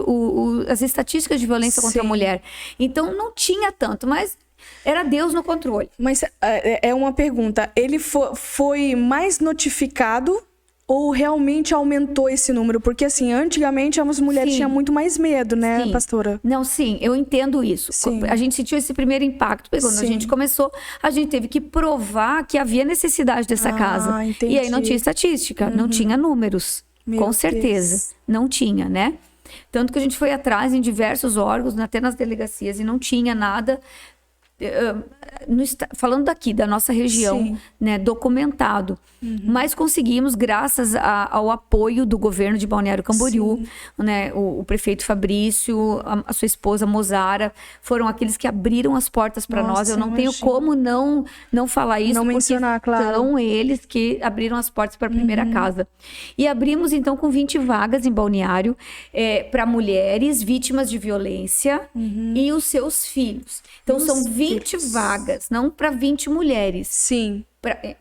as estatísticas de violência contra a Sim. mulher. Então não tinha tanto, mas era Deus no controle. Mas é uma pergunta, ele foi mais notificado ou realmente aumentou esse número? Porque assim, antigamente as mulheres Sim. tinham muito mais medo, né, Sim. pastora? Não, sim, eu entendo isso. Sim. A gente sentiu esse primeiro impacto, porque quando a Sim. gente começou, a gente teve que provar que havia necessidade dessa casa. Entendi. E aí não tinha estatística, não tinha números. Meu Com certeza. Deus. Não tinha, né? Tanto que a gente foi atrás em diversos órgãos, até nas delegacias, e não tinha nada. Falando daqui, da nossa região, Sim. né, documentado. Mas conseguimos, graças ao apoio do governo de Balneário Camboriú, né, o prefeito Fabrício, a sua esposa Mozara, foram aqueles que abriram as portas para nós. Eu não tenho como não falar isso, não mencionar, porque claro. são eles que abriram as portas para a primeira casa. E abrimos, então, com 20 vagas em Balneário, para mulheres vítimas de violência e os seus filhos. Então, são 20 vagas, não para 20 mulheres. Sim.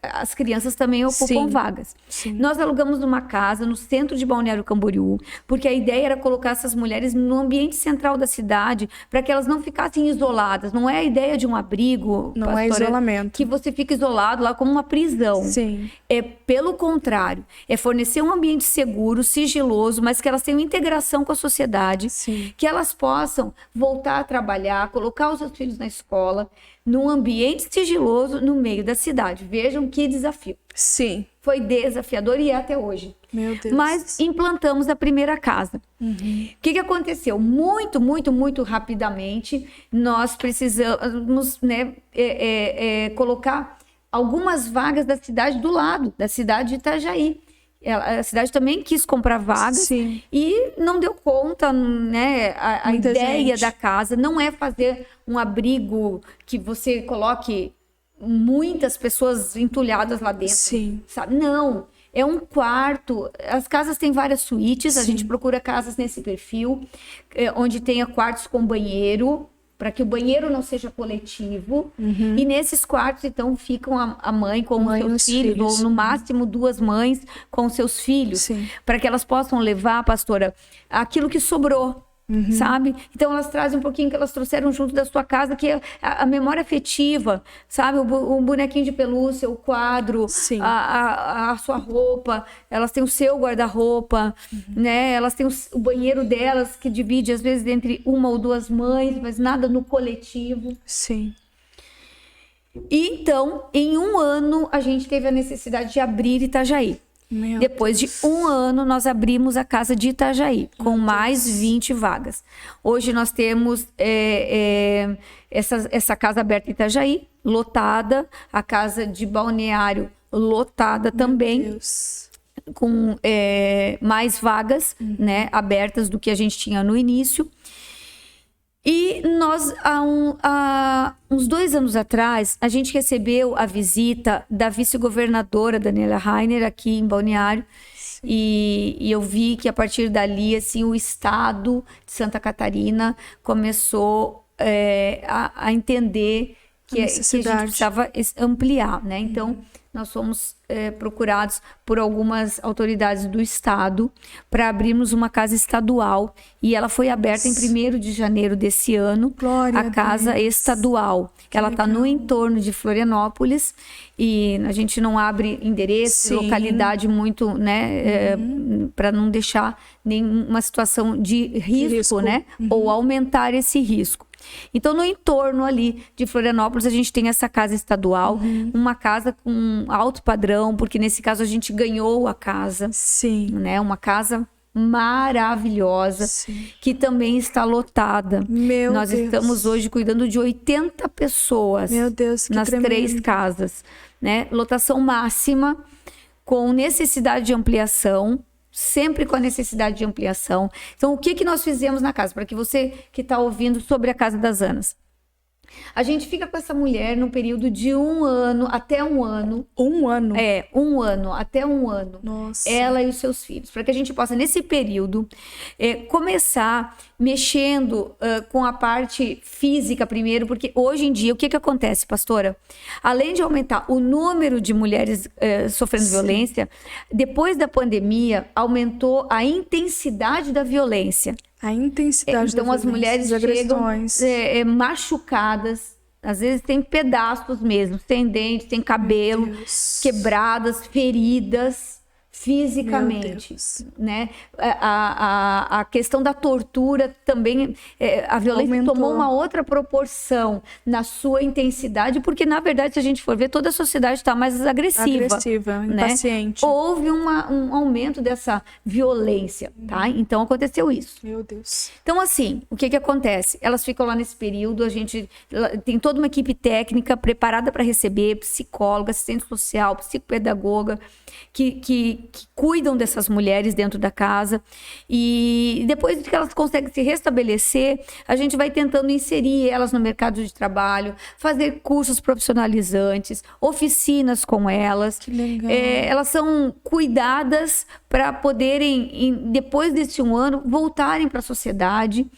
As crianças também ocupam Sim. vagas. Sim. Nós alugamos uma casa no centro de Balneário Camboriú, porque a ideia era colocar essas mulheres no ambiente central da cidade, para que elas não ficassem isoladas. Não é a ideia de um abrigo, Não pastora, é isolamento. que você fica isolado lá como uma prisão. Sim. É pelo contrário, é fornecer um ambiente seguro, sigiloso, mas que elas tenham integração com a sociedade, Sim. que elas possam voltar a trabalhar, colocar os seus filhos na escola, num ambiente sigiloso no meio da cidade. Vejam que desafio. Sim. Foi desafiador e é até hoje. Meu Deus. Mas implantamos a primeira casa. O que aconteceu? Muito, muito, muito rapidamente, nós precisamos, né, colocar algumas vagas da cidade do lado, da cidade de Itajaí. A cidade também quis comprar vagas. Sim. E não deu conta, né? A Muita ideia gente. da casa não é fazer um abrigo que você coloque muitas pessoas entulhadas lá dentro. Sim. Sabe? Não, é um quarto. As casas têm várias suítes, a gente procura casas nesse perfil, onde tenha quartos com banheiro, para que o banheiro não seja coletivo. E nesses quartos, então, ficam a mãe com os seus filhos, ou no máximo 2 mães com os seus filhos, Sim. para que elas possam levar, pastora, aquilo que sobrou. Sabe? Então elas trazem um pouquinho que elas trouxeram junto da sua casa, que é a memória afetiva, sabe? O bonequinho de pelúcia, o quadro, Sim. a sua roupa, elas têm o seu guarda-roupa, né? Elas têm o banheiro delas, que divide às vezes entre 1 ou 2 mães, mas nada no coletivo. Sim. E então, em 1 ano, a gente teve a necessidade de abrir Itajaí. Meu Depois de 1 ano, nós abrimos a casa de Itajaí, com mais 20 vagas. Hoje nós temos essa casa aberta em Itajaí, lotada, a casa de Balneário lotada também, Deus. com mais vagas, né, abertas do que a gente tinha no início. E nós, há uns 2 anos atrás, a gente recebeu a visita da vice-governadora Daniela Rainer aqui em Balneário. E eu vi que a partir dali, assim, o estado de Santa Catarina começou a entender que a gente precisava ampliar, né? Então, nós fomos procurados por algumas autoridades do estado para abrirmos uma casa estadual, e ela foi aberta em 1º de janeiro desse ano. Glória a casa Deus. Estadual. Ela está no entorno de Florianópolis, e a gente não abre endereço, Sim. localidade muito, né, para não deixar nenhuma situação de risco, né, ou aumentar esse risco. Então, no entorno ali de Florianópolis, a gente tem essa casa estadual, uma casa com alto padrão, porque nesse caso a gente ganhou a casa. Sim. Né? Uma casa maravilhosa, Sim. que também está lotada. Nós Deus. estamos hoje cuidando de 80 pessoas. Meu Deus, que nas tremendo. 3 casas, né? Lotação máxima, com necessidade de ampliação, sempre com a necessidade de ampliação. Então, o que nós fizemos na casa? Para que você que está ouvindo sobre a Casa das Anas. A gente fica com essa mulher num período de 1 ano até 1 ano. 1 ano? 1 ano, até 1 ano. Nossa. Ela e os seus filhos. Para que a gente possa, nesse período, começar mexendo com a parte física primeiro, porque hoje em dia, o que acontece, pastora? Além de aumentar o número de mulheres sofrendo violência, depois da pandemia, aumentou a intensidade da violência. A intensidade então, as mulheres chegam machucadas, às vezes tem pedaços mesmo, sem dente, sem cabelo, quebradas, feridas fisicamente, né? A questão da tortura também, a violência tomou uma outra proporção na sua intensidade, porque na verdade, se a gente for ver, toda a sociedade está mais agressiva, né? Impaciente. Houve um aumento dessa violência, tá? Então aconteceu isso. Meu Deus. Então, assim, o que acontece? Elas ficam lá nesse período, a gente tem toda uma equipe técnica preparada para receber, psicóloga, assistente social, psicopedagoga, que cuidam dessas mulheres dentro da casa. E depois que elas conseguem se restabelecer, a gente vai tentando inserir elas no mercado de trabalho, fazer cursos profissionalizantes, oficinas com elas. Que legal. Elas são cuidadas para poderem, depois desse 1 ano, voltarem para a sociedade.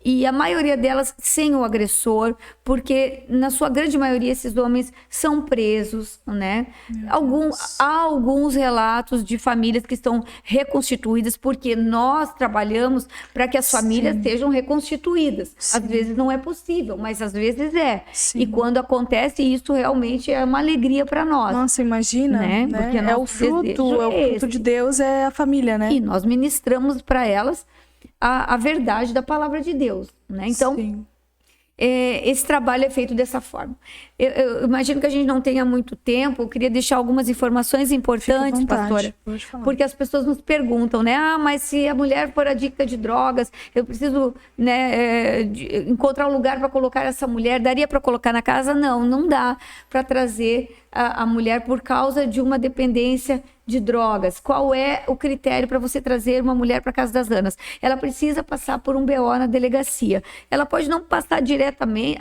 E a maioria delas sem o agressor, porque na sua grande maioria esses homens são presos, né? Há alguns relatos de famílias que estão reconstituídas, porque nós trabalhamos para que as famílias sejam reconstituídas. Às vezes não é possível, mas às vezes é. Sim. E quando acontece isso, realmente é uma alegria para nós. Nossa, imagina, né? Porque é o fruto de Deus, é a família, né? E nós ministramos para elas a verdade da palavra de Deus, né? Então, esse trabalho é feito dessa forma. Eu imagino que a gente não tenha muito tempo, eu queria deixar algumas informações importantes, pastora, porque as pessoas nos perguntam, né? Mas se a mulher for adicta de drogas, eu preciso, né, encontrar um lugar para colocar essa mulher, daria para colocar na casa? Não dá para trazer a mulher por causa de uma dependência de drogas. Qual é o critério para você trazer uma mulher para a Casa das Anas? Ela precisa passar por um BO na delegacia. Ela pode não passar diretamente,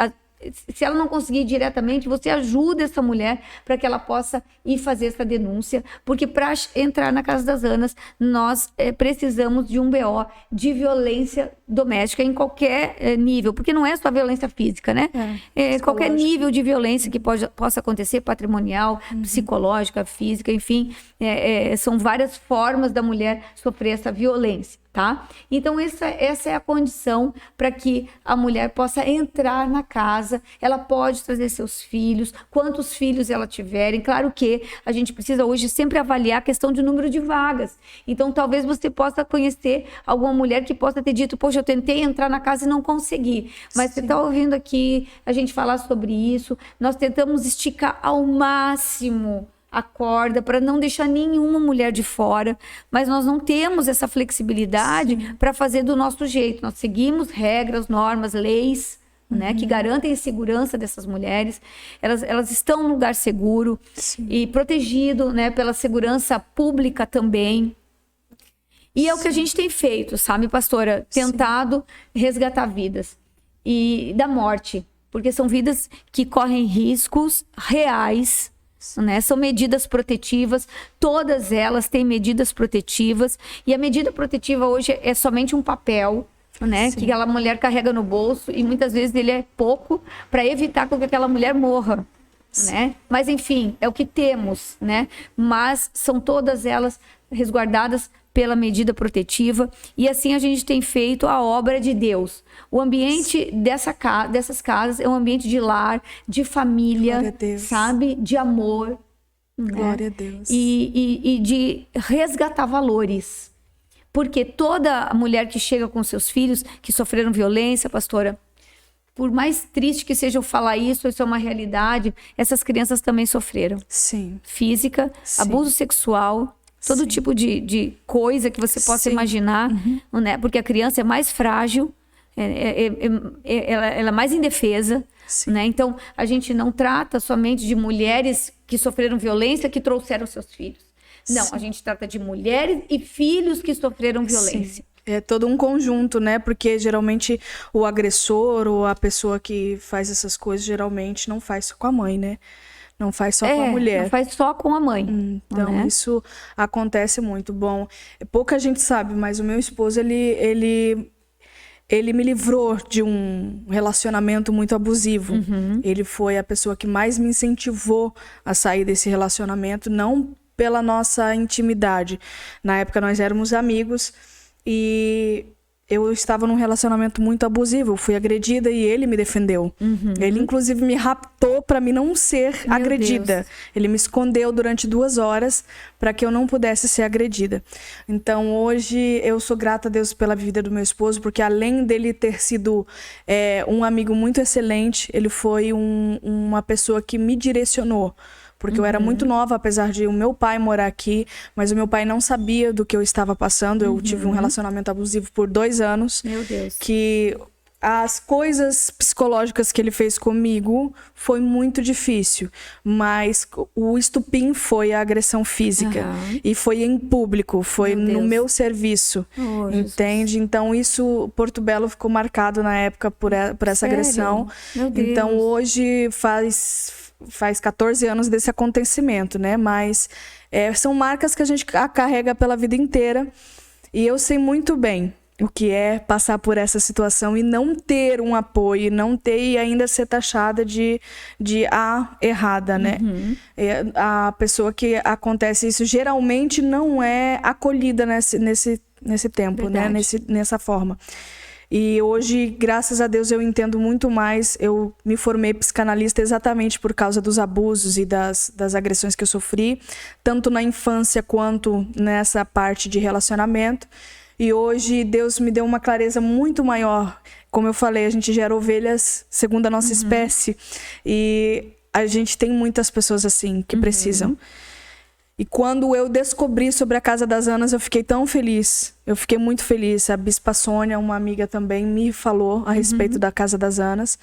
se ela não conseguir diretamente, você ajuda essa mulher para que ela possa ir fazer essa denúncia, porque para entrar na Casa das Anas, nós precisamos de um BO de violência doméstica em qualquer nível, porque não é só violência física, né? Qualquer nível de violência que possa acontecer, patrimonial, psicológica, física, enfim, são várias formas da mulher sofrer essa violência. Tá? Então, essa é a condição para que a mulher possa entrar na casa. Ela pode trazer seus filhos, quantos filhos ela tiverem. Claro que a gente precisa hoje sempre avaliar a questão de número de vagas. Então, talvez você possa conhecer alguma mulher que possa ter dito, poxa, eu tentei entrar na casa e não consegui. Mas você está ouvindo aqui a gente falar sobre isso. Nós tentamos esticar ao máximo a corda para não deixar nenhuma mulher de fora, mas nós não temos essa flexibilidade para fazer do nosso jeito. Nós seguimos regras, normas, leis, né, que garantem a segurança dessas mulheres. Elas estão num lugar seguro e protegido, né, pela segurança pública também. E é o que a gente tem feito, sabe, pastora? Tentado resgatar vidas e da morte, porque são vidas que correm riscos reais, né? São medidas protetivas, todas elas têm medidas protetivas, e a medida protetiva hoje é somente um papel, né? Que aquela mulher carrega no bolso, e muitas vezes ele é pouco para evitar que aquela mulher morra, né? Mas enfim, é o que temos, né? Mas são todas elas resguardadas pela medida protetiva, e assim a gente tem feito a obra de Deus. O ambiente dessas casas é um ambiente de lar, de família, sabe? De amor. Glória a Deus. E de resgatar valores. Porque toda mulher que chega com seus filhos, que sofreram violência, pastora, por mais triste que seja eu falar isso é uma realidade, essas crianças também sofreram. Sim. Física, Sim. abuso sexual, todo Sim. tipo de coisa que você possa Sim. imaginar, né? Porque a criança é mais frágil, ela é mais indefesa, Sim. né? Então, a gente não trata somente de mulheres que sofreram violência, que trouxeram seus filhos. Não, a gente trata de mulheres e filhos que sofreram violência. Sim. É todo um conjunto, né? Porque geralmente o agressor ou a pessoa que faz essas coisas geralmente não faz só com a mãe, né? Não faz só com a mulher. Não faz só com a mãe. Então, né? isso acontece muito. Bom, pouca gente sabe, mas o meu esposo, ele me livrou de um relacionamento muito abusivo. Ele foi a pessoa que mais me incentivou a sair desse relacionamento, não pela nossa intimidade. Na época, nós éramos amigos e eu estava num relacionamento muito abusivo. Eu fui agredida e ele me defendeu. Ele, inclusive, me raptou para mim não ser agredida. Deus. Ele me escondeu durante 2 horas para que eu não pudesse ser agredida. Então, hoje, eu sou grata a Deus pela vida do meu esposo, porque além dele ter sido um amigo muito excelente, ele foi uma pessoa que me direcionou. Porque eu era muito nova, apesar de o meu pai morar aqui, mas o meu pai não sabia do que eu estava passando. Eu tive um relacionamento abusivo por 2 anos. Meu Deus. Que as coisas psicológicas que ele fez comigo foi muito difícil. Mas o estupim foi a agressão física. E foi em público, foi no meu serviço. Entende? Então, isso, Porto Belo ficou marcado na época por essa agressão. Meu Deus. Então, hoje faz 14 anos desse acontecimento, né? Mas são marcas que a gente carrega pela vida inteira. E eu sei muito bem o que é passar por essa situação e não ter um apoio, não ter e ainda ser taxada de errada, né? A pessoa que acontece isso geralmente não é acolhida nesse tempo, né? Nessa forma. E hoje, graças a Deus, eu entendo muito mais. Eu me formei psicanalista exatamente por causa dos abusos e das agressões que eu sofri, tanto na infância quanto nessa parte de relacionamento. E hoje Deus me deu uma clareza muito maior. Como eu falei, a gente gera ovelhas segundo a nossa espécie. E a gente tem muitas pessoas assim que precisam. E quando eu descobri sobre a Casa das Anas, eu fiquei tão feliz. Eu fiquei muito feliz. A Bispa Sônia, uma amiga também, me falou a respeito da Casa das Anas.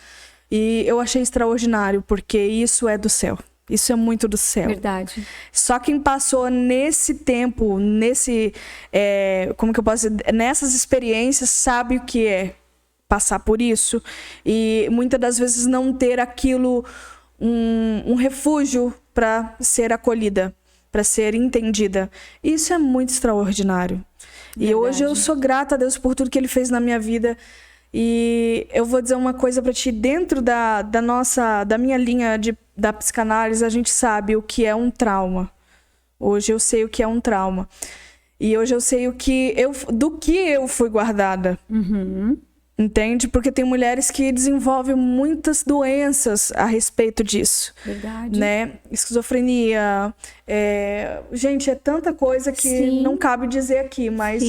E eu achei extraordinário, porque isso é do céu. Isso é muito do céu. Verdade. Só quem passou nesse tempo, como que eu posso dizer? Nessas experiências, sabe o que é passar por isso. E muitas das vezes não ter aquilo, um refúgio para ser acolhida, para ser entendida. Isso é muito extraordinário. Verdade. E hoje eu sou grata a Deus por tudo que Ele fez na minha vida. E eu vou dizer uma coisa para ti. Dentro da minha linha da psicanálise, a gente sabe o que é um trauma. Hoje eu sei o que é um trauma. E hoje eu sei do que eu fui guardada. Entende? Porque tem mulheres que desenvolvem muitas doenças a respeito disso. Verdade. Né? Esquizofrenia. Gente, é tanta coisa que não cabe dizer aqui, mas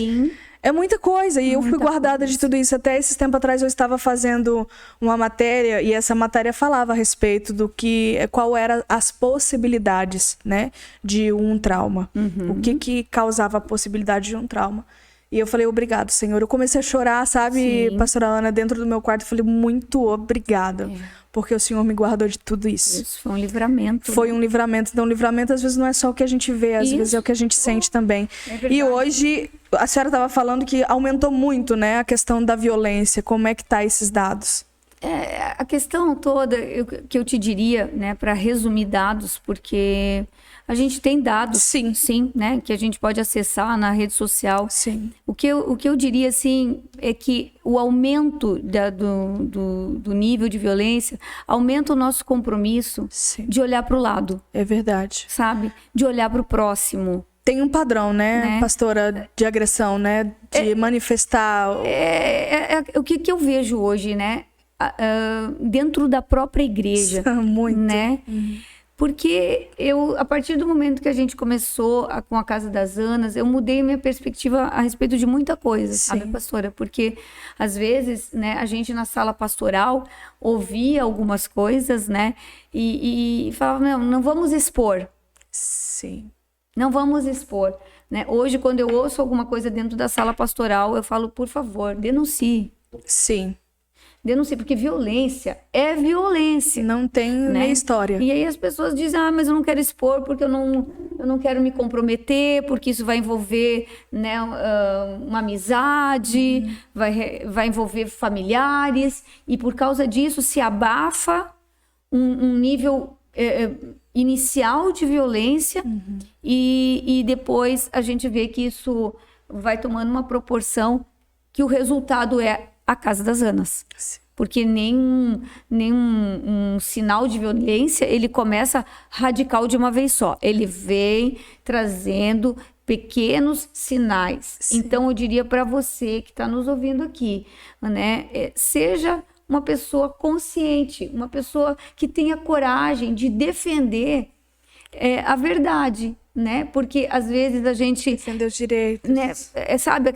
é muita coisa. E eu fui guardada de tudo isso. Até esses tempos atrás eu estava fazendo uma matéria e essa matéria falava a respeito qual eram as possibilidades, né, de um trauma. O que causava a possibilidade de um trauma. E eu falei, obrigado, Senhor. Eu comecei a chorar, sabe, pastora Ana, dentro do meu quarto. Eu falei, muito obrigada. Porque o Senhor me guardou de tudo isso. Isso foi um livramento. Foi um livramento. Então, livramento, às vezes, não é só o que a gente vê. Às vezes é o que a gente sente também. E hoje, a senhora estava falando que aumentou muito, né, a questão da violência. Como é que tá esses dados? A questão toda, que eu te diria, né, para resumir dados, porque a gente tem dados, sim, né, que a gente pode acessar na rede social. Sim. O que eu diria, assim, é que o aumento do nível de violência aumenta o nosso compromisso de olhar para o lado. É verdade. Sabe? De olhar para o próximo. Tem um padrão, né, pastora, de agressão, né, de manifestar. O que eu vejo hoje, né? Dentro da própria igreja, muito, né? Porque a partir do momento que a gente começou com a Casa das Anas, eu mudei minha perspectiva a respeito de muita coisa, sabe, pastora? Porque, às vezes, né, a gente na sala pastoral ouvia algumas coisas, né? E falava, não vamos expor. Sim. Não vamos expor, né? Hoje, quando eu ouço alguma coisa dentro da sala pastoral, eu falo, por favor, denuncie. Sim. Denuncie, porque violência é violência. Não tem, né, nem história. E aí as pessoas dizem, mas eu não quero expor porque eu não quero me comprometer, porque isso vai envolver, né, uma amizade, vai envolver familiares, e por causa disso se abafa um nível inicial de violência, e depois a gente vê que isso vai tomando uma proporção que o resultado é a Casa das Anas. Porque nenhum sinal de violência, ele começa radical de uma vez só. Ele vem trazendo pequenos sinais. Sim. Então, eu diria para você que está nos ouvindo aqui, né? Seja uma pessoa consciente, uma pessoa que tenha coragem de defender a verdade, né? Porque às vezes a gente defender os direitos, né? Sabe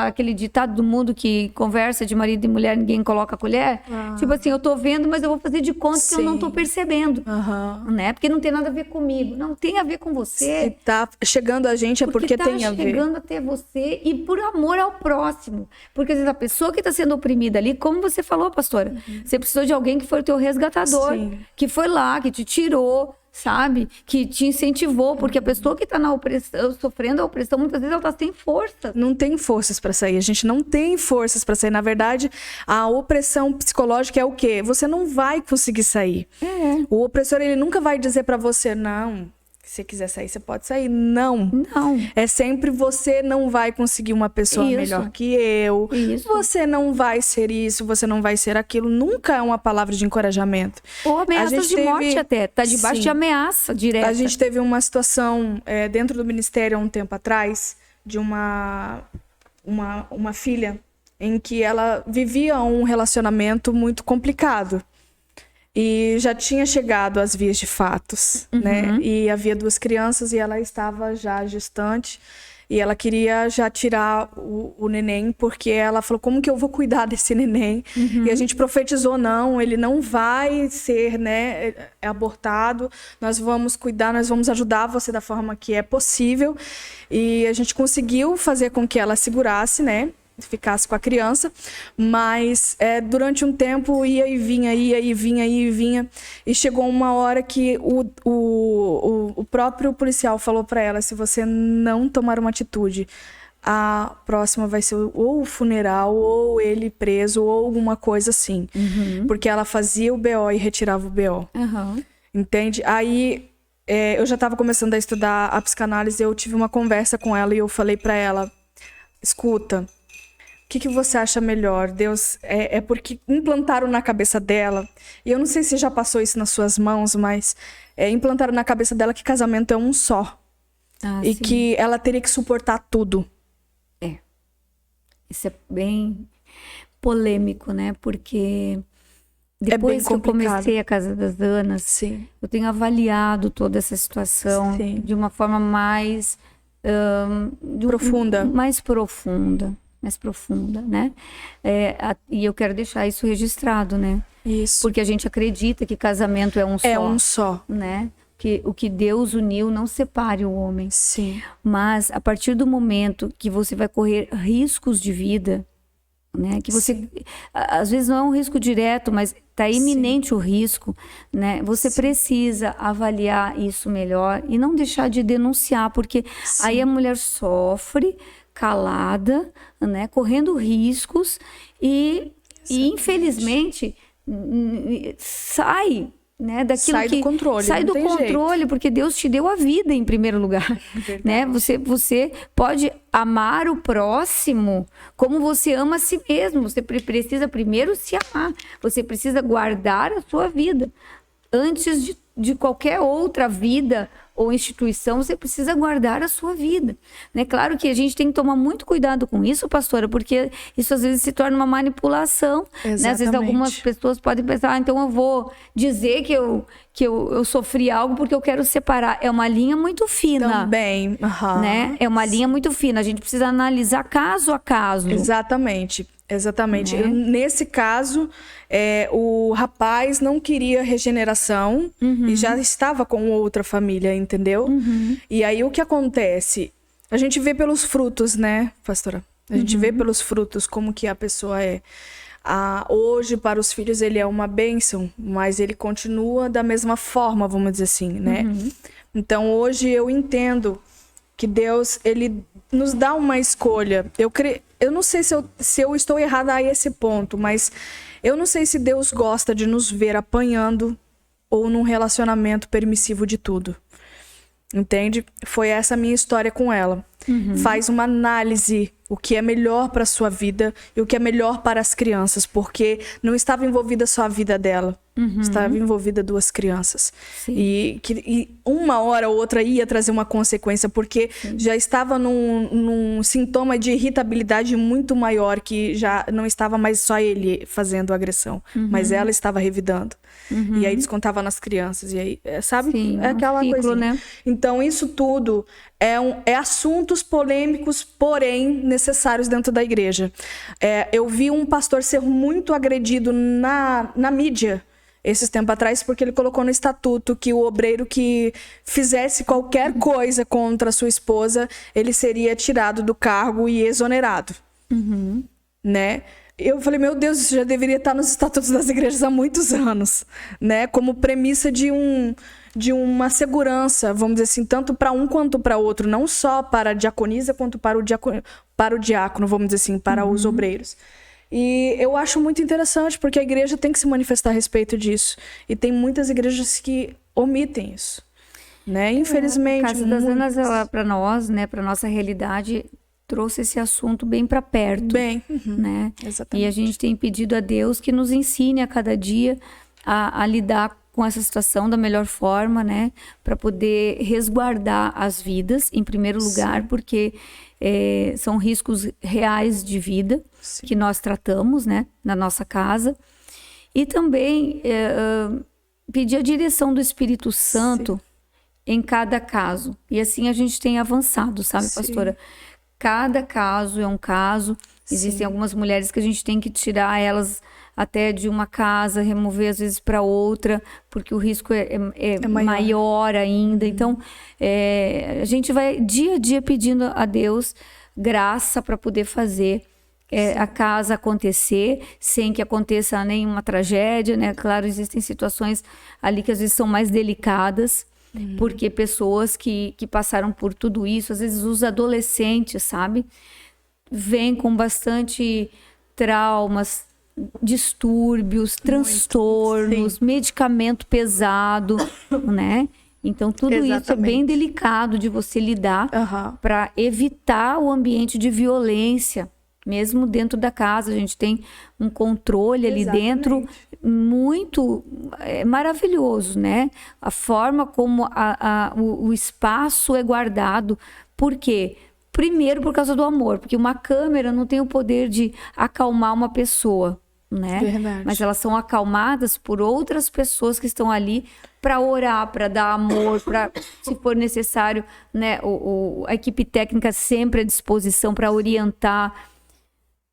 aquele ditado do mundo que conversa de marido e mulher, ninguém coloca a colher? Tipo assim, eu tô vendo, mas eu vou fazer de conta que eu não tô percebendo, né? Porque não tem nada a ver comigo, não tem a ver com você. Se tá chegando a gente é porque tem a ver. Tá chegando até você e por amor ao próximo. Porque às vezes a pessoa que tá sendo oprimida ali, como você falou, pastora, você precisou de alguém que foi o teu resgatador, que foi lá, que te tirou, sabe? Que te incentivou, porque a pessoa que está na opressão, sofrendo a opressão, muitas vezes ela está sem força. Não tem forças para sair. A gente não tem forças para sair. Na verdade, a opressão psicológica é o quê? Você não vai conseguir sair. O opressor, ele nunca vai dizer para você, não, se você quiser sair, você pode sair. Não. É sempre você não vai conseguir uma pessoa melhor que eu. Você não vai ser isso, você não vai ser aquilo. Nunca é uma palavra de encorajamento. Ou ameaças de morte até. Tá debaixo de ameaça direta. A gente teve uma situação dentro do ministério há um tempo atrás, de uma filha em que ela vivia um relacionamento muito complicado. E já tinha chegado às vias de fatos, né? E havia 2 crianças e ela estava já gestante. E ela queria já tirar o neném, porque ela falou, como que eu vou cuidar desse neném? E a gente profetizou, não, ele não vai ser, né, abortado. Nós vamos cuidar, nós vamos ajudar você da forma que é possível. E a gente conseguiu fazer com que ela segurasse, né? Ficasse com a criança, mas durante um tempo ia e vinha, e chegou uma hora que o próprio policial falou para ela, se você não tomar uma atitude, a próxima vai ser ou o funeral, ou ele preso, ou alguma coisa assim, porque ela fazia o BO e retirava o BO, entende? Aí eu já estava começando a estudar a psicanálise, eu tive uma conversa com ela e eu falei para ela, escuta, o que você acha melhor? Deus, porque implantaram na cabeça dela, e eu não sei se já passou isso nas suas mãos, mas implantaram na cabeça dela que casamento é um só. E sim, que ela teria que suportar tudo. Isso é bem polêmico, né? Porque depois que eu comecei a Casa das Anas, sim, eu tenho avaliado toda essa situação, sim, de uma forma mais profunda. Mais profunda, né? E eu quero deixar isso registrado, né? Isso. Porque a gente acredita que casamento é um só. É um só. Né? Que o que Deus uniu não separe o homem. Sim. Mas a partir do momento que você vai correr riscos de vida, né? Que você, sim, às vezes não é um risco direto, mas está iminente, sim, o risco, né? Você, sim, precisa avaliar isso melhor e não deixar de denunciar, porque, sim, aí a mulher sofre calada, né, correndo riscos e infelizmente sai, né, daquilo sai do controle, sai do controle, jeito, porque Deus te deu a vida em primeiro lugar, né? Você pode amar o próximo como você ama a si mesmo. Você precisa primeiro se amar. Você precisa guardar a sua vida antes de qualquer outra vida ou instituição, você precisa guardar a sua vida, né? Claro que a gente tem que tomar muito cuidado com isso, pastora, porque isso às vezes se torna uma manipulação, né? Às vezes algumas pessoas podem pensar, então eu vou dizer que eu sofri algo porque eu quero separar. É uma linha muito fina. Também, né? É uma linha muito fina, a gente precisa analisar caso a caso. Exatamente. Né? Nesse caso, o rapaz não queria regeneração e já estava com outra família, entendeu? E aí o que acontece? A gente vê pelos frutos, né, pastora? A gente vê pelos frutos como que a pessoa é. Hoje, para os filhos, ele é uma bênção, mas ele continua da mesma forma, vamos dizer assim, né? Então, hoje eu entendo que Deus, ele nos dá uma escolha. Eu não sei se eu estou errada a esse ponto, mas eu não sei se Deus gosta de nos ver apanhando ou num relacionamento permissivo de tudo. Entende? Foi essa a minha história com ela. Faz uma análise, o que é melhor para sua vida e o que é melhor para as crianças, porque não estava envolvida só a vida dela, estava envolvida 2 crianças. E uma hora ou outra ia trazer uma consequência, porque já estava num sintoma de irritabilidade muito maior, que já não estava mais só ele fazendo agressão, mas ela estava revidando. E aí descontava nas crianças, e aí, sabe? Sim, é aquela ciclo, coisa, né? Então isso tudo é assuntos polêmicos, porém necessários dentro da igreja. Eu vi um pastor ser muito agredido na mídia esses tempos atrás, porque ele colocou no estatuto que o obreiro que fizesse qualquer coisa contra a sua esposa, ele seria tirado do cargo e exonerado. Né? Eu falei, meu Deus, isso já deveria estar nos estatutos das igrejas há muitos anos, né? Como premissa de uma segurança, vamos dizer assim, tanto para um quanto para outro, não só para a diaconisa quanto para o diácono, vamos dizer assim, para os obreiros. E eu acho muito interessante, porque a igreja tem que se manifestar a respeito disso. E tem muitas igrejas que omitem isso, né? Infelizmente. A Casa das Anas, para nós, né, para nossa realidade, trouxe esse assunto bem para perto. Né? Exatamente. E a gente tem pedido a Deus que nos ensine a cada dia a lidar com essa situação da melhor forma, né? Para poder resguardar as vidas, em primeiro lugar, porque são riscos reais de vida que nós tratamos, né? Na nossa casa. E também pedir a direção do Espírito Santo em cada caso. E assim a gente tem avançado, sabe, pastora? Cada caso é um caso. Existem algumas mulheres que a gente tem que tirar elas até de uma casa, remover às vezes para outra, porque o risco é maior ainda. Então, a gente vai dia a dia pedindo a Deus graça para poder fazer a casa acontecer, sem que aconteça nenhuma tragédia, né? Claro, existem situações ali que às vezes são mais delicadas, porque pessoas que passaram por tudo isso, às vezes os adolescentes, sabe? Vêm com bastante traumas, distúrbios, transtornos, medicamento pesado, né? Então, tudo isso é bem delicado de você lidar para evitar o ambiente de violência. Mesmo dentro da casa, a gente tem um controle ali dentro muito maravilhoso, né? A forma como o espaço é guardado. Por quê? Primeiro, por causa do amor, porque uma câmera não tem o poder de acalmar uma pessoa, né? Verdade. Mas elas são acalmadas por outras pessoas que estão ali para orar, para dar amor, para, se for necessário, né? A equipe técnica sempre à disposição para orientar.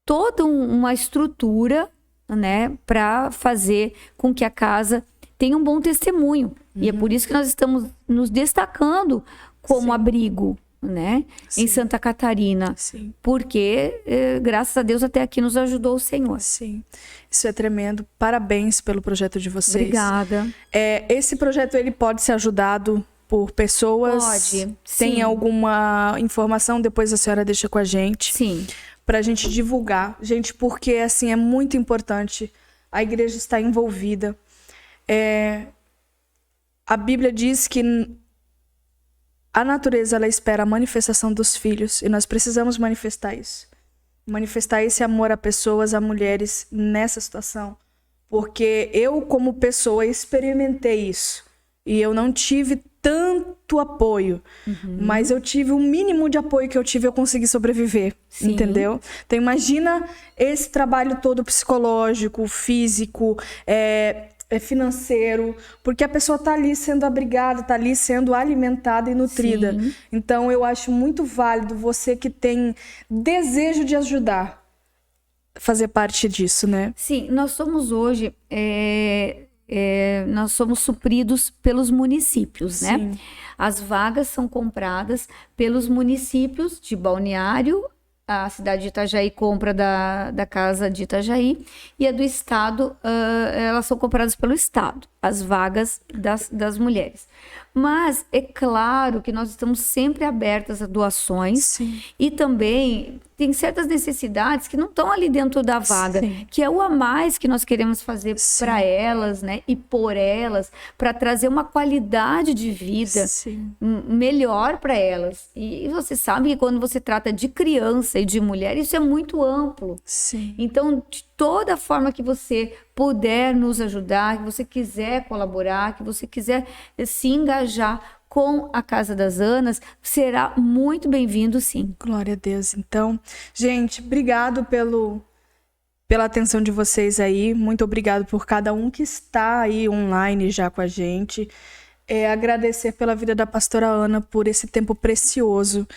Toda uma estrutura, né, para fazer com que a casa tenha um bom testemunho. E é por isso que nós estamos nos destacando como abrigo, né, em Santa Catarina. Porque, graças a Deus, até aqui nos ajudou o Senhor. Sim, isso é tremendo. Parabéns pelo projeto de vocês. Obrigada. Esse projeto, ele pode ser ajudado por pessoas? Pode, Tem alguma informação? Depois a senhora deixa com a gente. Sim. Pra gente divulgar, gente, porque assim é muito importante. A igreja está envolvida. A Bíblia diz que a natureza, ela espera a manifestação dos filhos, e nós precisamos manifestar isso. Manifestar esse amor a pessoas, a mulheres nessa situação. Porque eu, como pessoa, experimentei isso. E eu não tive tanto apoio, mas eu tive o mínimo de apoio que eu tive, eu consegui sobreviver, entendeu? Então imagina esse trabalho todo psicológico, físico, financeiro, porque a pessoa tá ali sendo abrigada, tá ali sendo alimentada e nutrida. Sim. Então eu acho muito válido você que tem desejo de ajudar, fazer parte disso, né? Sim, nós somos hoje, nós somos supridos pelos municípios, Sim. né? As vagas são compradas pelos municípios de Balneário. A cidade de Itajaí compra da Casa de Itajaí, e a do Estado, elas são compradas pelo Estado, as vagas das mulheres. Mas é claro que nós estamos sempre abertas a doações. Sim. E também tem certas necessidades que não estão ali dentro da vaga, Sim. que é o a mais que nós queremos fazer para elas, né? E por elas, para trazer uma qualidade de vida Sim. melhor para elas. E você sabe que quando você trata de criança e de mulher, isso é muito amplo. Sim. Então, de toda forma que você puder nos ajudar, que você quiser colaborar, que você quiser se engajar com a Casa das Anas, será muito bem-vindo, sim. Glória a Deus. Então, gente, obrigado pela atenção de vocês aí. Muito obrigado por cada um que está aí online já com a gente. Agradecer pela vida da pastora Ana por esse tempo precioso.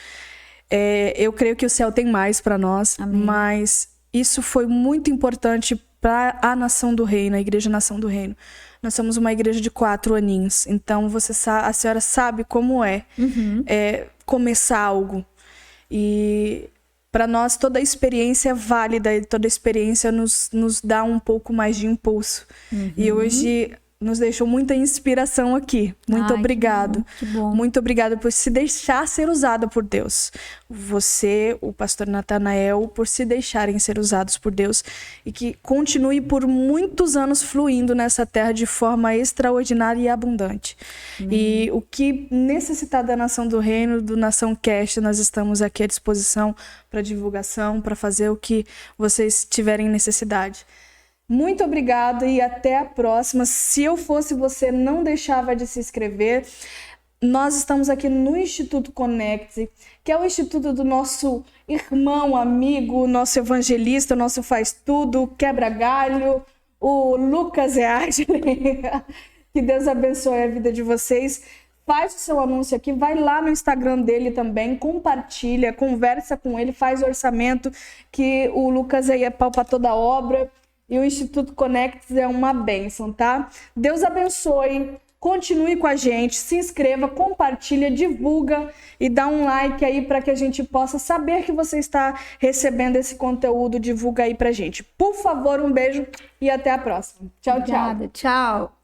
Eu creio que o céu tem mais para nós, Amém. Mas isso foi muito importante para a Nação do Reino, a Igreja Nação do Reino. Nós somos uma igreja de 4 aninhos, então a senhora sabe como é começar algo. E para nós toda a experiência é válida e toda a experiência nos dá um pouco mais de impulso. E hoje nos deixou muita inspiração aqui. Muito obrigado. Que bom. Muito obrigado por se deixar ser usada por Deus. Você, o pastor Natanael, por se deixarem ser usados por Deus. E que continue por muitos anos fluindo nessa terra de forma extraordinária e abundante. E o que necessitar da Nação do Reino, do Nação Cast, nós estamos aqui à disposição para divulgação, para fazer o que vocês tiverem necessidade. Muito obrigada e até a próxima. Se eu fosse você, não deixava de se inscrever. Nós estamos aqui no Instituto Conecte, que é o instituto do nosso irmão, amigo, nosso evangelista, nosso faz tudo, quebra-galho, o Lucas Eagli. Que Deus abençoe a vida de vocês. Faz o seu anúncio aqui, vai lá no Instagram dele também, compartilha, conversa com ele, faz orçamento, que o Lucas aí é pau para toda a obra. E o Instituto Conecte é uma bênção, tá? Deus abençoe, continue com a gente, se inscreva, compartilha, divulga e dá um like aí para que a gente possa saber que você está recebendo esse conteúdo, divulga aí pra gente. Por favor, um beijo e até a próxima. Tchau, Obrigada, tchau.